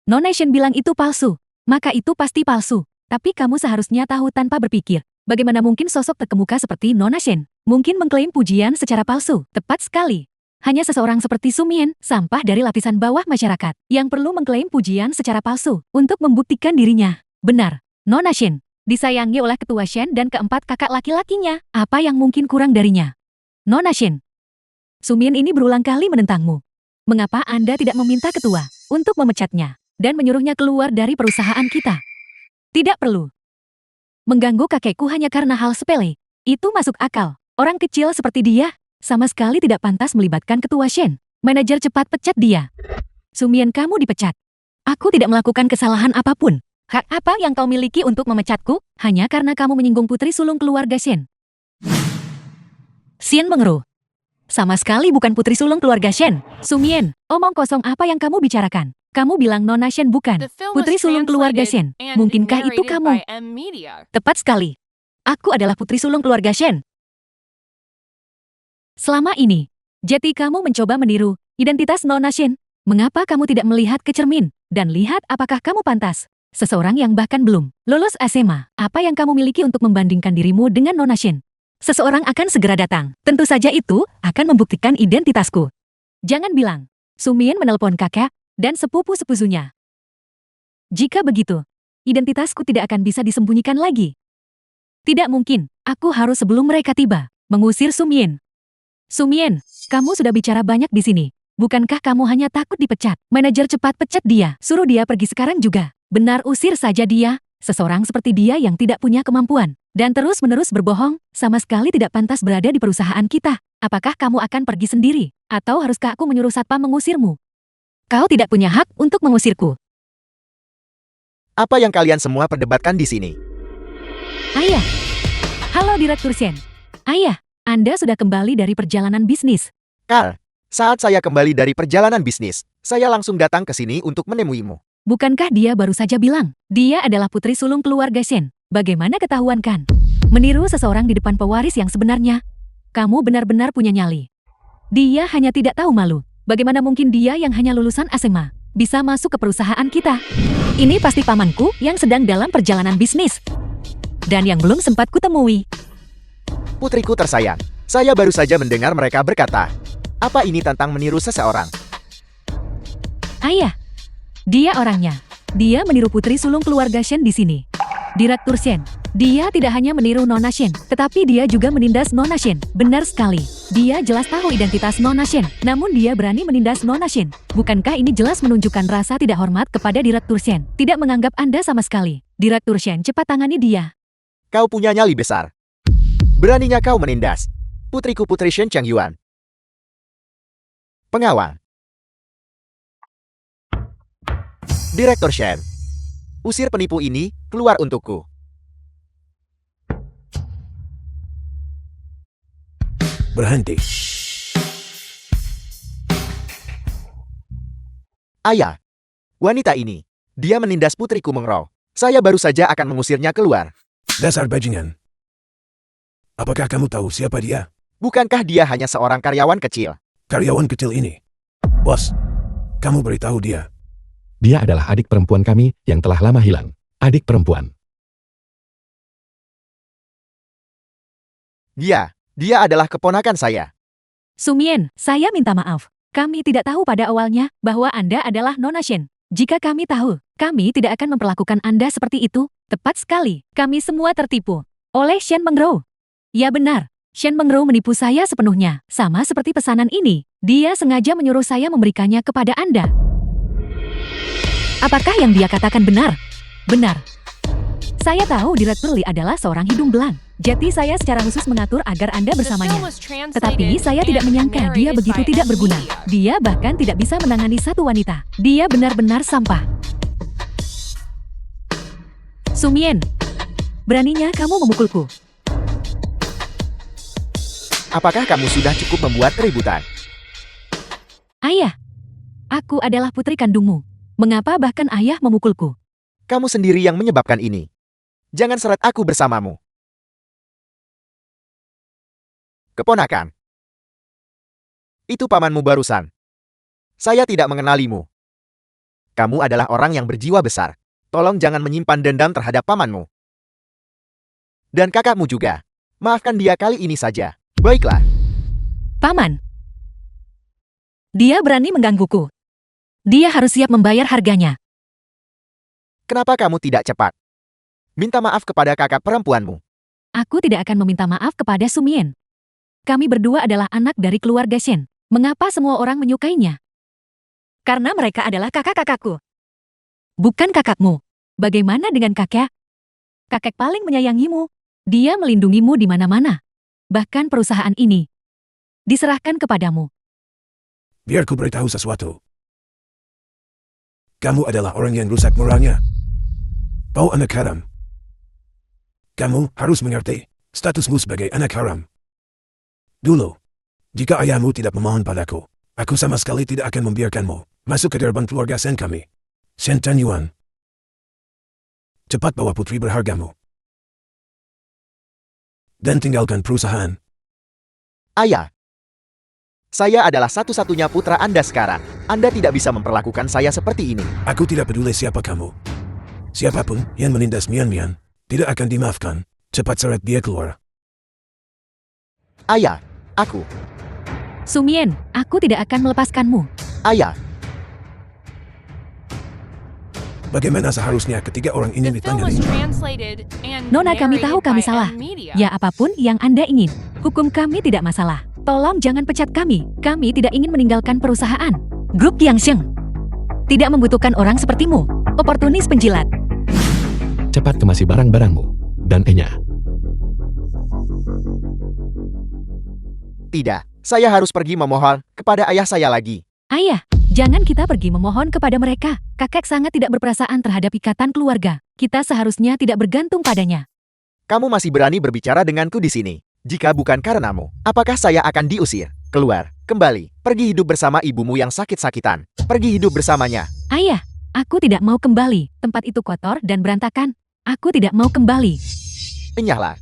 Nona Shen bilang itu palsu. Maka itu pasti palsu. Tapi kamu seharusnya tahu tanpa berpikir. Bagaimana mungkin sosok terkemuka seperti Nona Shen mungkin mengklaim pujian secara palsu? Tepat sekali. Hanya seseorang seperti Sumien, sampah dari lapisan bawah masyarakat, yang perlu mengklaim pujian secara palsu untuk membuktikan dirinya. Benar, Nona Shen disayangi oleh ketua Shen dan keempat kakak laki-lakinya. Apa yang mungkin kurang darinya? Nona Shen, Sumien ini berulang kali menentangmu. Mengapa Anda tidak meminta ketua untuk memecatnya dan menyuruhnya keluar dari perusahaan kita? Tidak perlu. Mengganggu kakekku hanya karena hal sepele. Itu masuk akal. Orang kecil seperti dia sama sekali tidak pantas melibatkan ketua Shen. Manajer cepat pecat dia. Sumien, kamu dipecat. Aku tidak melakukan kesalahan apapun. Hak apa yang kau miliki untuk memecatku hanya karena kamu menyinggung putri sulung keluarga Shen? Xian mengeruh. Sama sekali bukan putri sulung keluarga Shen. Sumien, omong kosong apa yang kamu bicarakan? Kamu bilang Nona Shen bukan The film was putri sulung keluarga Shen. translated and Mungkinkah itu narrated kamu? by M Media. Tepat sekali. Aku adalah putri sulung keluarga Shen. Selama ini, jadi kamu mencoba meniru identitas Nona Shen. Mengapa kamu tidak melihat ke cermin dan lihat apakah kamu pantas? Seseorang yang bahkan belum lulus SMA, apa yang kamu miliki untuk membandingkan dirimu dengan Nona Shen? Seseorang akan segera datang. Tentu saja itu akan membuktikan identitasku. Jangan bilang, Sumien menelpon kakak dan sepupu-sepupunya. Jika begitu, identitasku tidak akan bisa disembunyikan lagi. Tidak mungkin, aku harus sebelum mereka tiba, mengusir Sumien. Sumien, kamu sudah bicara banyak di sini. Bukankah kamu hanya takut dipecat? Manajer cepat pecat dia, suruh dia pergi sekarang juga. Benar, usir saja dia. Seseorang seperti dia yang tidak punya kemampuan dan terus-menerus berbohong, sama sekali tidak pantas berada di perusahaan kita. Apakah kamu akan pergi sendiri? Atau haruskah aku menyuruh satpam mengusirmu? Kau tidak punya hak untuk mengusirku. Apa yang kalian semua perdebatkan di sini? Ayah. Halo Direktur Shen. Ayah, Anda sudah kembali dari perjalanan bisnis. Carl, saat saya kembali dari perjalanan bisnis, saya langsung datang ke sini untuk menemuimu. Bukankah dia baru saja bilang, dia adalah putri sulung keluarga Shen? Bagaimana ketahuan kan? Meniru seseorang di depan pewaris yang sebenarnya. Kamu benar-benar punya nyali. Dia hanya tidak tahu malu. Bagaimana mungkin dia yang hanya lulusan SMA bisa masuk ke perusahaan kita? Ini pasti pamanku yang sedang dalam perjalanan bisnis. Dan yang belum sempat kutemui. Putriku tersayang, saya baru saja mendengar mereka berkata, apa ini tentang meniru seseorang? Ayah, dia orangnya. Dia meniru putri sulung keluarga Shen di sini. Direktur Shen, dia tidak hanya meniru Nona Shen, tetapi dia juga menindas Nona Shen. Benar sekali. Dia jelas tahu identitas Nona Shen, namun dia berani menindas Nona Shen. Bukankah ini jelas menunjukkan rasa tidak hormat kepada Direktur Shen? Tidak menganggap Anda sama sekali. Direktur Shen, cepat tangani dia. Kau punya nyali besar. Beraninya kau menindas putriku Putri Shen Changyuan. Pengawal. Direktur Shen. Usir penipu ini keluar untukku. Berhenti. Ayah, wanita ini, dia menindas putriku Mengrou. Saya baru saja akan mengusirnya keluar. Dasar bajingan. Apakah kamu tahu siapa dia? Bukankah dia hanya seorang karyawan kecil? Karyawan kecil ini. Bos, kamu beritahu dia. Dia adalah adik perempuan kami yang telah lama hilang. Adik perempuan. Dia adalah keponakan saya. Sumien, saya minta maaf. Kami tidak tahu pada awalnya bahwa Anda adalah Nona Shen. Jika kami tahu, kami tidak akan memperlakukan Anda seperti itu. Tepat sekali, kami semua tertipu oleh Shen Mengrou. Ya benar, Shen Mengrou menipu saya sepenuhnya. Sama seperti pesanan ini, dia sengaja menyuruh saya memberikannya kepada Anda. Apakah yang dia katakan benar? Benar. Saya tahu Direktur Li adalah seorang hidung belang. Jadi saya secara khusus mengatur agar Anda The bersamanya. film was translated Tetapi saya tidak and menyangka dia narrated begitu by tidak M berguna. Media. Dia bahkan tidak bisa menangani satu wanita. Dia benar-benar sampah. Sumien, beraninya kamu memukulku. Apakah kamu sudah cukup membuat keributan? Ayah, aku adalah putri kandungmu. Mengapa bahkan ayah memukulku? Kamu sendiri yang menyebabkan ini. Jangan seret aku bersamamu. Keponakan. Itu pamanmu barusan. Saya tidak mengenalimu. Kamu adalah orang yang berjiwa besar. Tolong jangan menyimpan dendam terhadap pamanmu. Dan kakakmu juga. Maafkan dia kali ini saja. Baiklah. Paman. Dia berani menggangguku. Dia harus siap membayar harganya. Kenapa kamu tidak cepat? Minta maaf kepada kakak perempuanmu. Aku tidak akan meminta maaf kepada Sumien. Kami berdua adalah anak dari keluarga Shen. Mengapa semua orang menyukainya? Karena mereka adalah kakak-kakakku. Bukan kakakmu. Bagaimana dengan kakek? Kakek paling menyayangimu. Dia melindungimu di mana-mana. Bahkan perusahaan ini diserahkan kepadamu. Biar ku beritahu sesuatu. Kamu adalah orang yang rusak moralnya. Oh anak haram. Kamu harus mengerti statusmu sebagai anak haram. Dulu, jika ayahmu tidak memohon padaku, aku sama sekali tidak akan membiarkanmu masuk ke gerbang keluarga Sen kami. Sen Tan Yuan. Cepat bawa putri berhargamu. Dan tinggalkan perusahaan. Ayah. Saya adalah satu-satunya putra Anda sekarang. Anda tidak bisa memperlakukan saya seperti ini. Aku tidak peduli siapa kamu. Siapapun yang menindas Mian Mian tidak akan dimaafkan. Cepat seret dia keluar. Ayah, aku. Sumien, aku tidak akan melepaskanmu. Ayah, Bagaimana seharusnya ketiga orang ini The film ditangani? was translated and Nona, kami tahu narrated kami by salah. Media. Ya apapun yang Anda ingin. Hukum kami tidak masalah. Tolong jangan pecat kami. Kami tidak ingin meninggalkan perusahaan. Grup Yangsheng tidak membutuhkan orang sepertimu. Oportunis penjilat. Cepat kemasi barang-barangmu. Dan Enya. tidak. Saya harus pergi memohon kepada ayah saya lagi. Ayah, jangan kita pergi memohon kepada mereka. Kakek sangat tidak berperasaan terhadap ikatan keluarga. Kita seharusnya tidak bergantung padanya. Kamu masih berani berbicara denganku di sini. Jika bukan karenamu, apakah saya akan diusir? Keluar, kembali, pergi hidup bersama ibumu yang sakit-sakitan. Pergi hidup bersamanya. Ayah, aku tidak mau kembali. Tempat itu kotor dan berantakan. Aku tidak mau kembali. Enyahlah.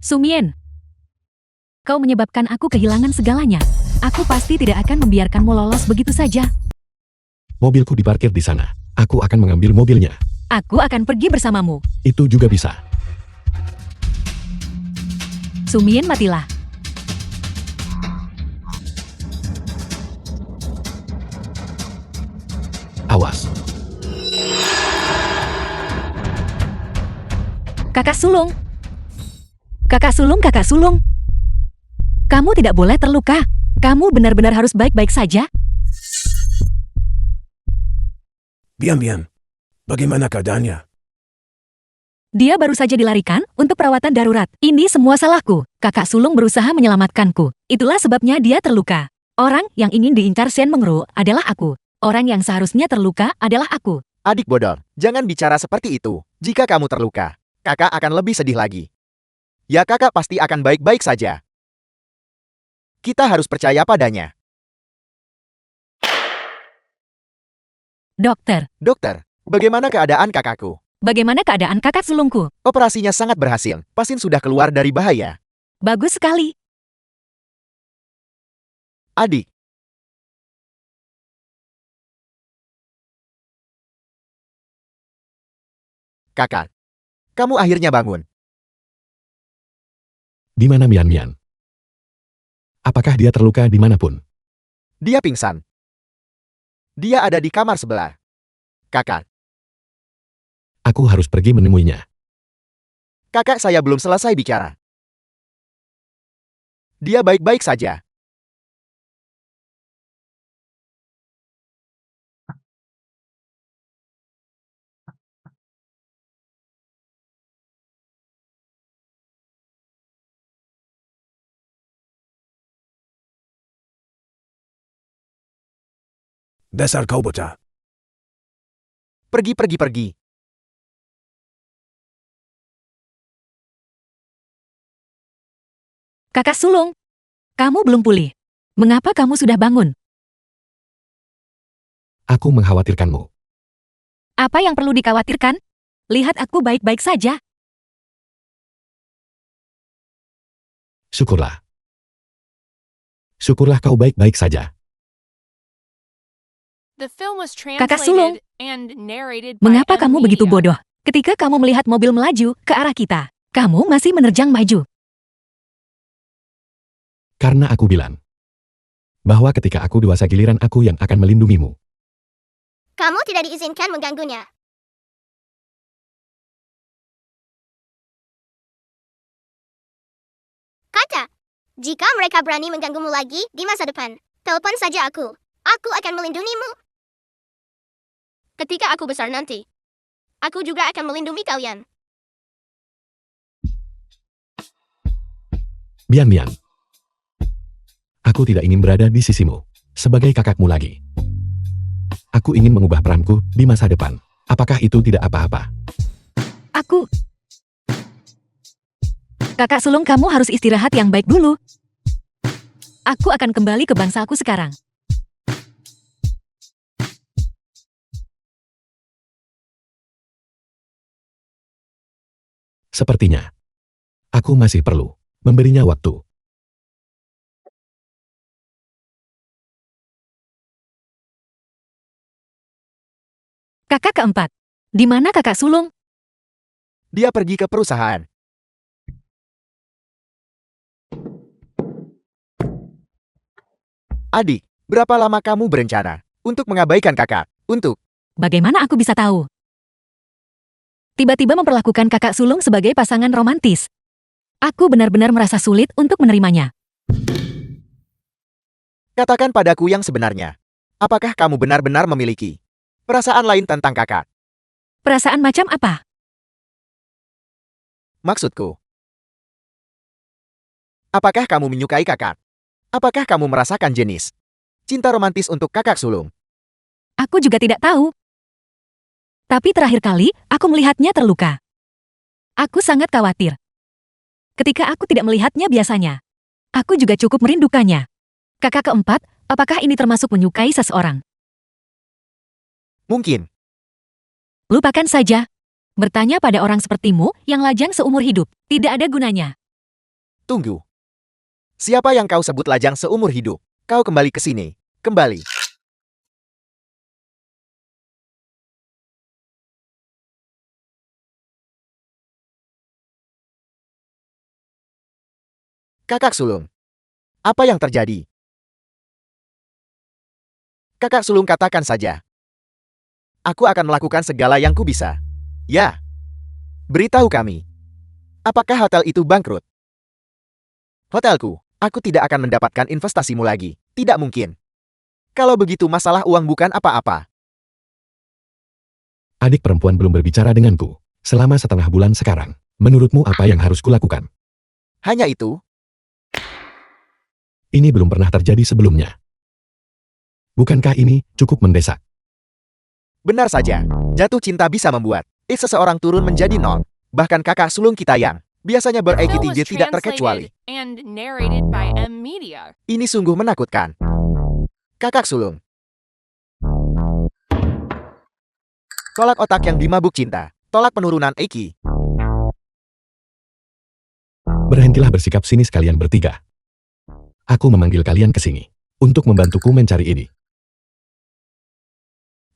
Sumien, kau menyebabkan aku kehilangan segalanya. Aku pasti tidak akan membiarkanmu lolos begitu saja. Mobilku diparkir di sana. Aku akan mengambil mobilnya. Aku akan pergi bersamamu. Itu juga bisa. Sumien, matilah. Awas. Kakak sulung. Kakak sulung, kakak sulung. Kamu tidak boleh terluka. Kamu benar-benar harus baik-baik saja. Bian, bagaimana keadaannya? Dia baru saja dilarikan untuk perawatan darurat. Ini semua salahku. Kakak sulung berusaha menyelamatkanku. Itulah sebabnya dia terluka. Orang yang ingin diincar Shen Mengru adalah aku. Orang yang seharusnya terluka adalah aku. Adik bodor, jangan bicara seperti itu. Jika kamu terluka, kakak akan lebih sedih lagi. Ya kakak pasti akan baik-baik saja. Kita harus percaya padanya. Dokter, Dokter, bagaimana keadaan kakakku? bagaimana keadaan kakak sulungku? Operasinya sangat berhasil. Pasien sudah keluar dari bahaya. Bagus sekali. Adik, kakak, kamu akhirnya bangun. Di mana Mian Mian? Apakah dia terluka dimanapun? Dia pingsan. Dia ada di kamar sebelah. Kakak, Aku harus pergi menemuinya. kakak saya belum selesai bicara. Dia baik-baik saja. Dasar kau bocah. Pergi, pergi, pergi. Kakak sulung, kamu belum pulih. Mengapa kamu sudah bangun? Aku mengkhawatirkanmu. Apa yang perlu dikhawatirkan? Lihat aku baik-baik saja. Syukurlah. Syukurlah kau baik-baik saja. The film was Kakak sulung, translated and narrated by mengapa kamu begitu Media. bodoh? Ketika kamu melihat mobil melaju ke arah kita, kamu masih menerjang maju. Karena aku bilang bahwa ketika aku dewasa giliran aku yang akan melindungimu. Kamu tidak diizinkan mengganggunya. Kata, jika mereka berani mengganggumu lagi di masa depan, telepon saja aku. Aku akan melindungimu. Ketika aku besar nanti, aku juga akan melindungi kalian. Mian Mian. Aku tidak ingin berada di sisimu sebagai kakakmu lagi. Aku ingin mengubah peranku di masa depan. Apakah itu tidak apa-apa? Kakak sulung kamu harus istirahat yang baik dulu. Aku akan kembali ke bangsaku sekarang. Sepertinya, aku masih perlu memberinya waktu. Kakak keempat. Di mana kakak sulung? Dia pergi ke perusahaan. Adik, berapa lama kamu berencana untuk mengabaikan kakak? Bagaimana aku bisa tahu? Tiba-tiba memperlakukan kakak sulung sebagai pasangan romantis. Aku benar-benar merasa sulit untuk menerimanya. Katakan padaku yang sebenarnya. Apakah kamu benar-benar memiliki perasaan lain tentang kakak? Perasaan macam apa? Maksudku, apakah kamu menyukai kakak? Apakah kamu merasakan jenis cinta romantis untuk kakak sulung? Aku juga tidak tahu. Tapi terakhir kali, aku melihatnya terluka. Aku sangat khawatir. Ketika aku tidak melihatnya biasanya, aku juga cukup merindukannya. Kakak keempat, apakah ini termasuk menyukai seseorang? Mungkin. Lupakan saja. Bertanya pada orang sepertimu yang lajang seumur hidup, tidak ada gunanya. Tunggu. Siapa yang kau sebut lajang seumur hidup? Kau kembali ke sini. Kembali. Kakak sulung. Apa yang terjadi? Kakak sulung, katakan saja. Aku akan melakukan segala yang ku bisa. Ya. Beritahu kami. Apakah hotel itu bangkrut? Hotelku, aku tidak akan mendapatkan investasimu lagi. Tidak mungkin. Kalau begitu masalah uang bukan apa-apa. Adik perempuan belum berbicara denganku selama setengah bulan sekarang. Menurutmu apa yang harus kulakukan? Hanya itu? Ini belum pernah terjadi sebelumnya. Bukankah ini cukup mendesak? Benar saja. Jatuh cinta bisa membuat seseorang turun menjadi nol. Bahkan kakak sulung kita yang biasanya The ber-IQ film was tinggi tidak terkecuali. translated and narrated by M Media. Ini sungguh menakutkan. Kakak sulung. Tolak otak yang dimabuk cinta. Tolak penurunan IQ. Berhentilah bersikap sinis kalian bertiga. Aku memanggil kalian ke sini untuk membantuku mencari ini.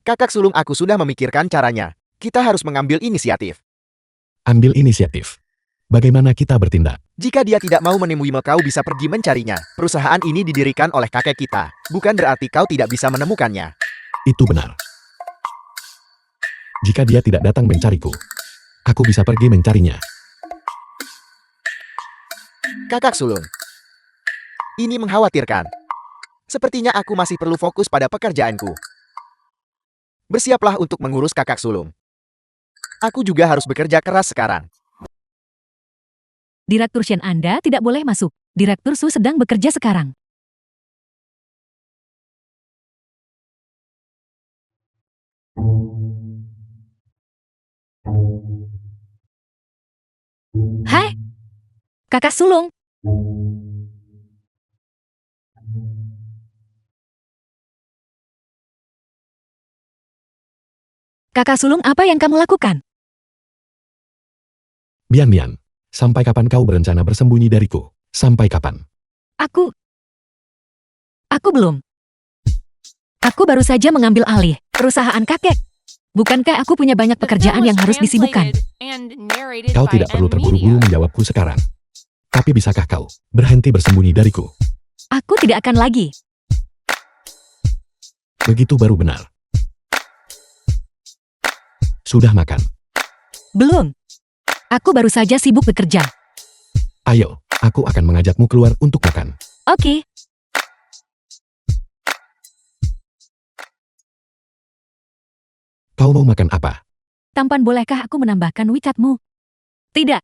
Kakak sulung, aku sudah memikirkan caranya. Kita harus mengambil inisiatif. Ambil inisiatif. Bagaimana kita bertindak? Jika dia tidak mau menemuimu, kau bisa pergi mencarinya. Perusahaan ini didirikan oleh kakek kita. Bukan berarti kau tidak bisa menemukannya. Itu benar. Jika dia tidak datang mencariku, aku bisa pergi mencarinya. Kakak sulung. Ini mengkhawatirkan. Sepertinya aku masih perlu fokus pada pekerjaanku. Bersiaplah untuk mengurus kakak sulung. Aku juga harus bekerja keras sekarang. Direktur Shen, Anda tidak boleh masuk. Direktur Su sedang bekerja sekarang. Hai, kakak sulung. Kakak sulung, apa yang kamu lakukan? Bian, sampai kapan kau berencana bersembunyi dariku? Sampai kapan? Aku belum. Aku baru saja mengambil alih perusahaan kakek. Bukankah aku punya banyak The pekerjaan film yang was harus disibukkan? translated and narrated Kau by tidak perlu M terburu-buru Media. menjawabku sekarang. Tapi bisakah kau berhenti bersembunyi dariku? Aku tidak akan lagi. Begitu baru benar. Sudah makan? Belum. Aku baru saja sibuk bekerja. Ayo, aku akan mengajakmu keluar untuk makan. Oke. Kau mau makan apa? Tampan, bolehkah aku menambahkan WeChat-mu? Tidak.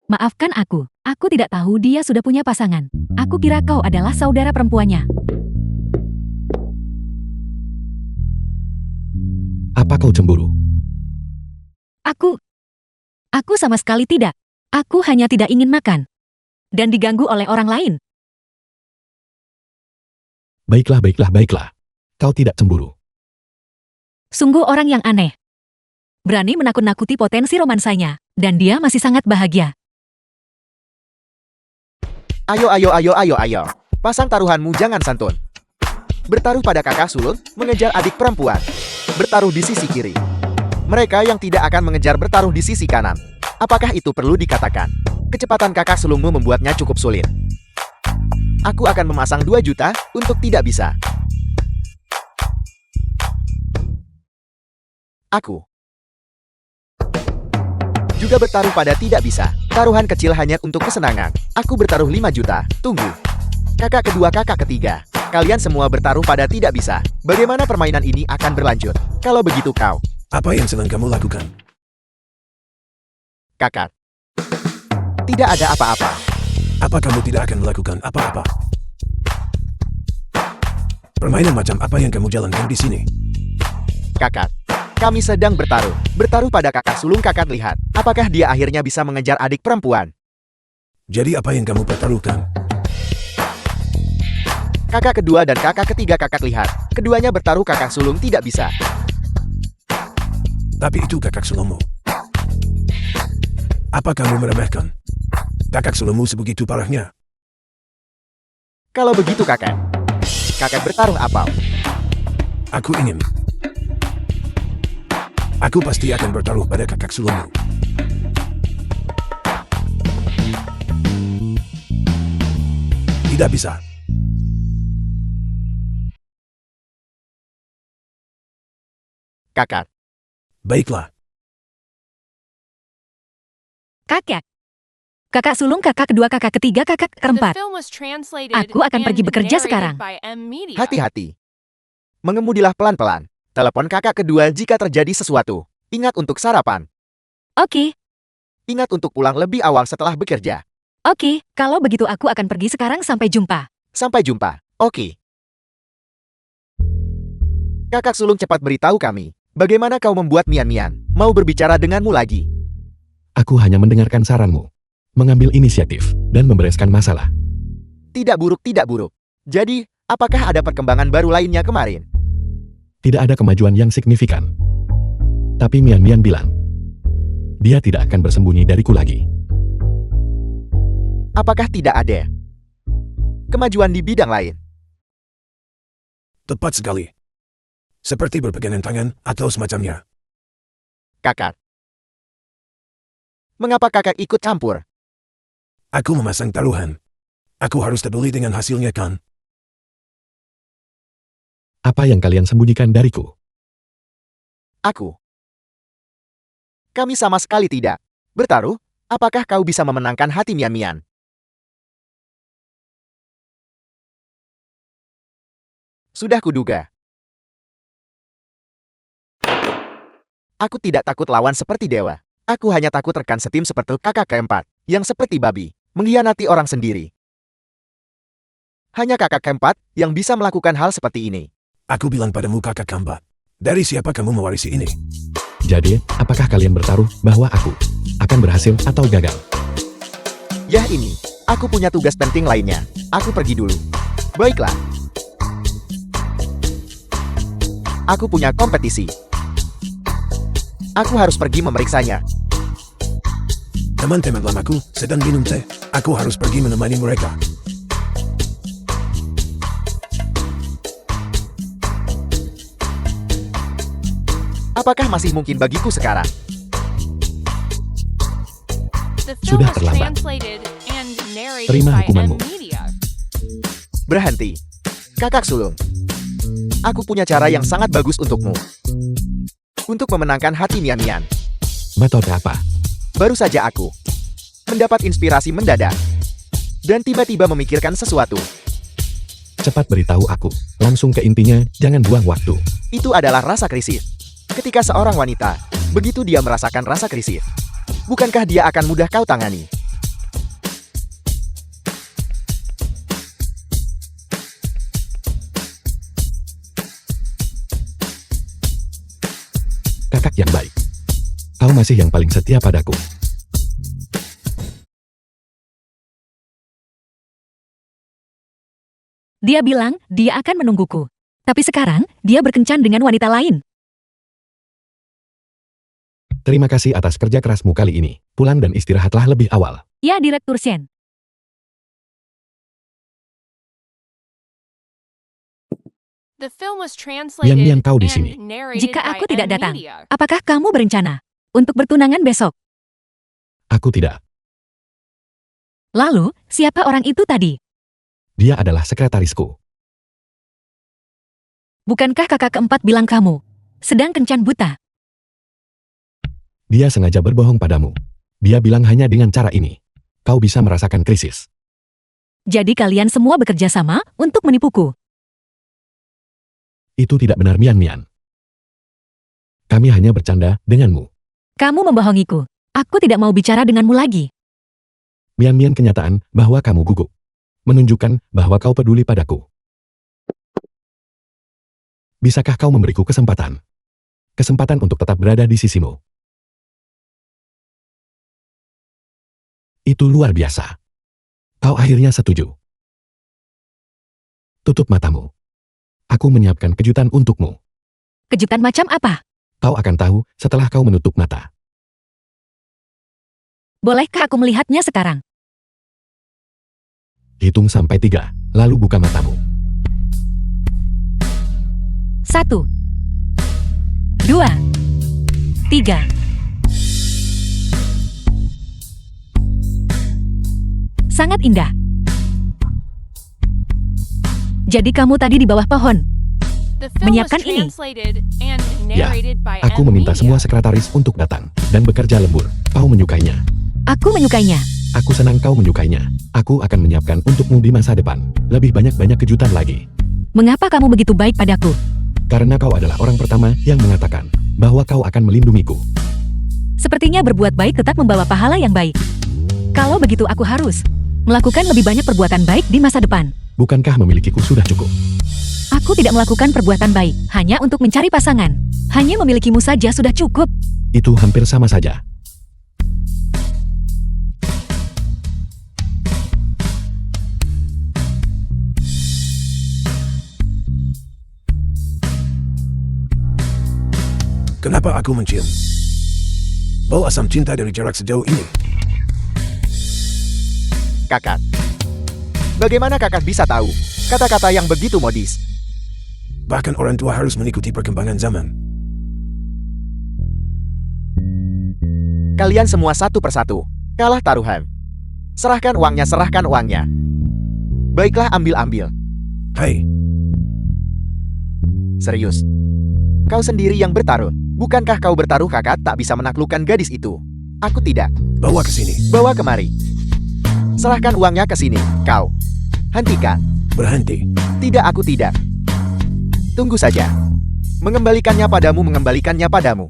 Maafkan aku. Aku tidak tahu dia sudah punya pasangan. Aku kira kau adalah saudara perempuannya. Apa kau cemburu? Aku sama sekali tidak. Aku hanya tidak ingin makan. Dan diganggu oleh orang lain. Baiklah. Kau tidak cemburu. Sungguh orang yang aneh. Berani menakut-nakuti potensi romansanya. Dan dia masih sangat bahagia. Ayo. Pasang taruhanmu, jangan santun. Bertaruh pada kakak sulung, mengejar adik perempuan. Bertaruh di sisi kiri. Mereka yang tidak akan mengejar bertaruh di sisi kanan. Apakah itu perlu dikatakan? Kecepatan kakak sulungmu membuatnya cukup sulit. Aku akan memasang 2 juta untuk tidak bisa. Aku juga bertaruh pada tidak bisa. Taruhan kecil hanya untuk kesenangan. Aku bertaruh 5 juta. Tunggu. Kakak kedua, kakak ketiga. Kalian semua bertaruh pada tidak bisa. Bagaimana permainan ini akan berlanjut? Kalau begitu kau, Apa yang sedang kamu lakukan? kakak. Tidak ada apa-apa. Apa kamu tidak akan melakukan apa-apa? Permainan macam apa yang kamu jalankan di sini? Kakak. Kami sedang bertaruh. Bertaruh pada kakak sulung kakak, lihat. Apakah dia akhirnya bisa mengejar adik perempuan? Jadi apa yang kamu pertaruhkan? Kakak kedua dan kakak ketiga kakak, lihat. Keduanya bertaruh, kakak sulung tidak bisa. Tapi itu kakak sulungmu. Apa kamu meremehkan? Kakak sulungmu sebegitu parahnya. Kalau begitu kakak. Kakak bertaruh apa? Aku ingin. Aku pasti akan bertaruh pada kakak sulungmu. Tidak bisa. Kakak. Baiklah. Kakak sulung, kakak kedua, kakak ketiga, kakak The keempat. film was translated Aku akan and pergi bekerja narrated sekarang. by M Media. Hati-hati. Mengemudilah pelan-pelan. Telepon kakak kedua jika terjadi sesuatu. Ingat untuk sarapan. Oke, Ingat untuk pulang lebih awal setelah bekerja. oke. Kalau begitu aku akan pergi sekarang, sampai jumpa. Sampai jumpa. Oke. Kakak sulung, cepat beritahu kami. Bagaimana kau membuat Mian-Mian mau berbicara denganmu lagi? Aku hanya mendengarkan saranmu. Mengambil inisiatif dan membereskan masalah. Tidak buruk, tidak buruk. Jadi, apakah ada perkembangan baru lainnya kemarin? Tidak ada kemajuan yang signifikan. Tapi Mian-Mian bilang, dia tidak akan bersembunyi dariku lagi. Apakah tidak ada kemajuan di bidang lain? Tepat sekali. Seperti berpegangan tangan atau semacamnya. Kakak. Mengapa kakak ikut campur? Aku memasang taruhan. Aku harus terbeli dengan hasilnya kan? Apa yang kalian sembunyikan dariku? Aku. Kami sama sekali tidak. Bertaruh, apakah kau bisa memenangkan hati Mian-Mian? Sudah kuduga. Aku tidak takut lawan seperti dewa. Aku hanya takut rekan setim seperti kakak keempat, yang seperti babi, mengkhianati orang sendiri. Hanya kakak keempat yang bisa melakukan hal seperti ini. Aku bilang padamu kakak keempat. Dari siapa kamu mewarisi ini? Jadi, apakah kalian bertaruh bahwa aku akan berhasil atau gagal? Yah ini, aku punya tugas penting lainnya. Aku pergi dulu. Baiklah. Aku punya kompetisi. Aku harus pergi memeriksanya. Teman-teman lamaku sedang minum teh. Aku harus pergi menemani mereka. Apakah masih mungkin bagiku sekarang? The film Sudah was terlambat. translated and narrated Terima by hukumanmu. M Media. Berhenti. Kakak sulung. Aku punya cara yang sangat bagus untukmu. Untuk memenangkan hati Mian-Mian. Metode apa? Baru saja aku mendapat inspirasi mendadak. Dan tiba-tiba memikirkan sesuatu. Cepat beritahu aku. Langsung ke intinya, jangan buang waktu. Itu adalah rasa krisis. Ketika seorang wanita, begitu dia merasakan rasa krisis, bukankah dia akan mudah kau tangani? kakak yang baik. Kau masih yang paling setia padaku. Dia bilang dia akan menungguku. Tapi sekarang, dia berkencan dengan wanita lain. Terima kasih atas kerja kerasmu kali ini. Pulang dan istirahatlah lebih awal. Ya, Direktur Shen. The film was translated Mian, kau di and sini. narrated Jika by aku tidak M datang, Media. apakah kamu berencana untuk bertunangan besok? Aku tidak. Lalu, siapa orang itu tadi? Dia adalah sekretarisku. Bukankah kakak keempat bilang kamu sedang kencan buta? Dia sengaja berbohong padamu. Dia bilang hanya dengan cara ini, kau bisa merasakan krisis. Jadi kalian semua bekerja sama untuk menipuku. Itu tidak benar, Mian. Kami hanya bercanda denganmu. Kamu membohongiku. Aku tidak mau bicara denganmu lagi. Mian, kenyataan bahwa kamu gugup. Menunjukkan bahwa kau peduli padaku. Bisakah kau memberiku kesempatan? Kesempatan untuk tetap berada di sisimu. Itu luar biasa. Kau akhirnya setuju. Tutup matamu. Aku menyiapkan kejutan untukmu. Kejutan macam apa? Kau akan tahu setelah kau menutup mata. Bolehkah aku melihatnya sekarang? Hitung sampai 3, lalu buka matamu. 1, 2, 3. Sangat indah. Jadi kamu tadi di bawah pohon. The film was Menyiapkan ini. translated and Ya, narrated by aku M meminta Media. semua sekretaris untuk datang dan bekerja lembur. Kau menyukainya. Aku menyukainya. Aku senang kau menyukainya. Aku akan menyiapkan untukmu di masa depan. Lebih banyak kejutan lagi. Mengapa kamu begitu baik padaku? Karena kau adalah orang pertama yang mengatakan bahwa kau akan melindungiku. Sepertinya berbuat baik tetap membawa pahala yang baik. Kalau begitu aku harus melakukan lebih banyak perbuatan baik di masa depan. Bukankah memilikiku sudah cukup? Aku tidak melakukan perbuatan baik hanya untuk mencari pasangan. Hanya memilikimu saja sudah cukup. Itu hampir sama saja. Kenapa aku mencium bau asam cinta dari jarak sejauh ini? Kakak. Bagaimana kakak bisa tahu kata-kata yang begitu modis? Bahkan orang tua harus mengikuti perkembangan zaman. Kalian semua satu persatu. Kalah taruhan. Serahkan uangnya, serahkan uangnya. Baiklah, ambil. Hai, Serius. Kau sendiri yang bertaruh. Bukankah kau bertaruh kakak tak bisa menaklukkan gadis itu? Aku tidak. bawa ke sini. Bawa kemari. Serahkan uangnya ke sini, kau. Hentikan. Berhenti. Tidak, aku tidak. Tunggu saja. Mengembalikannya padamu.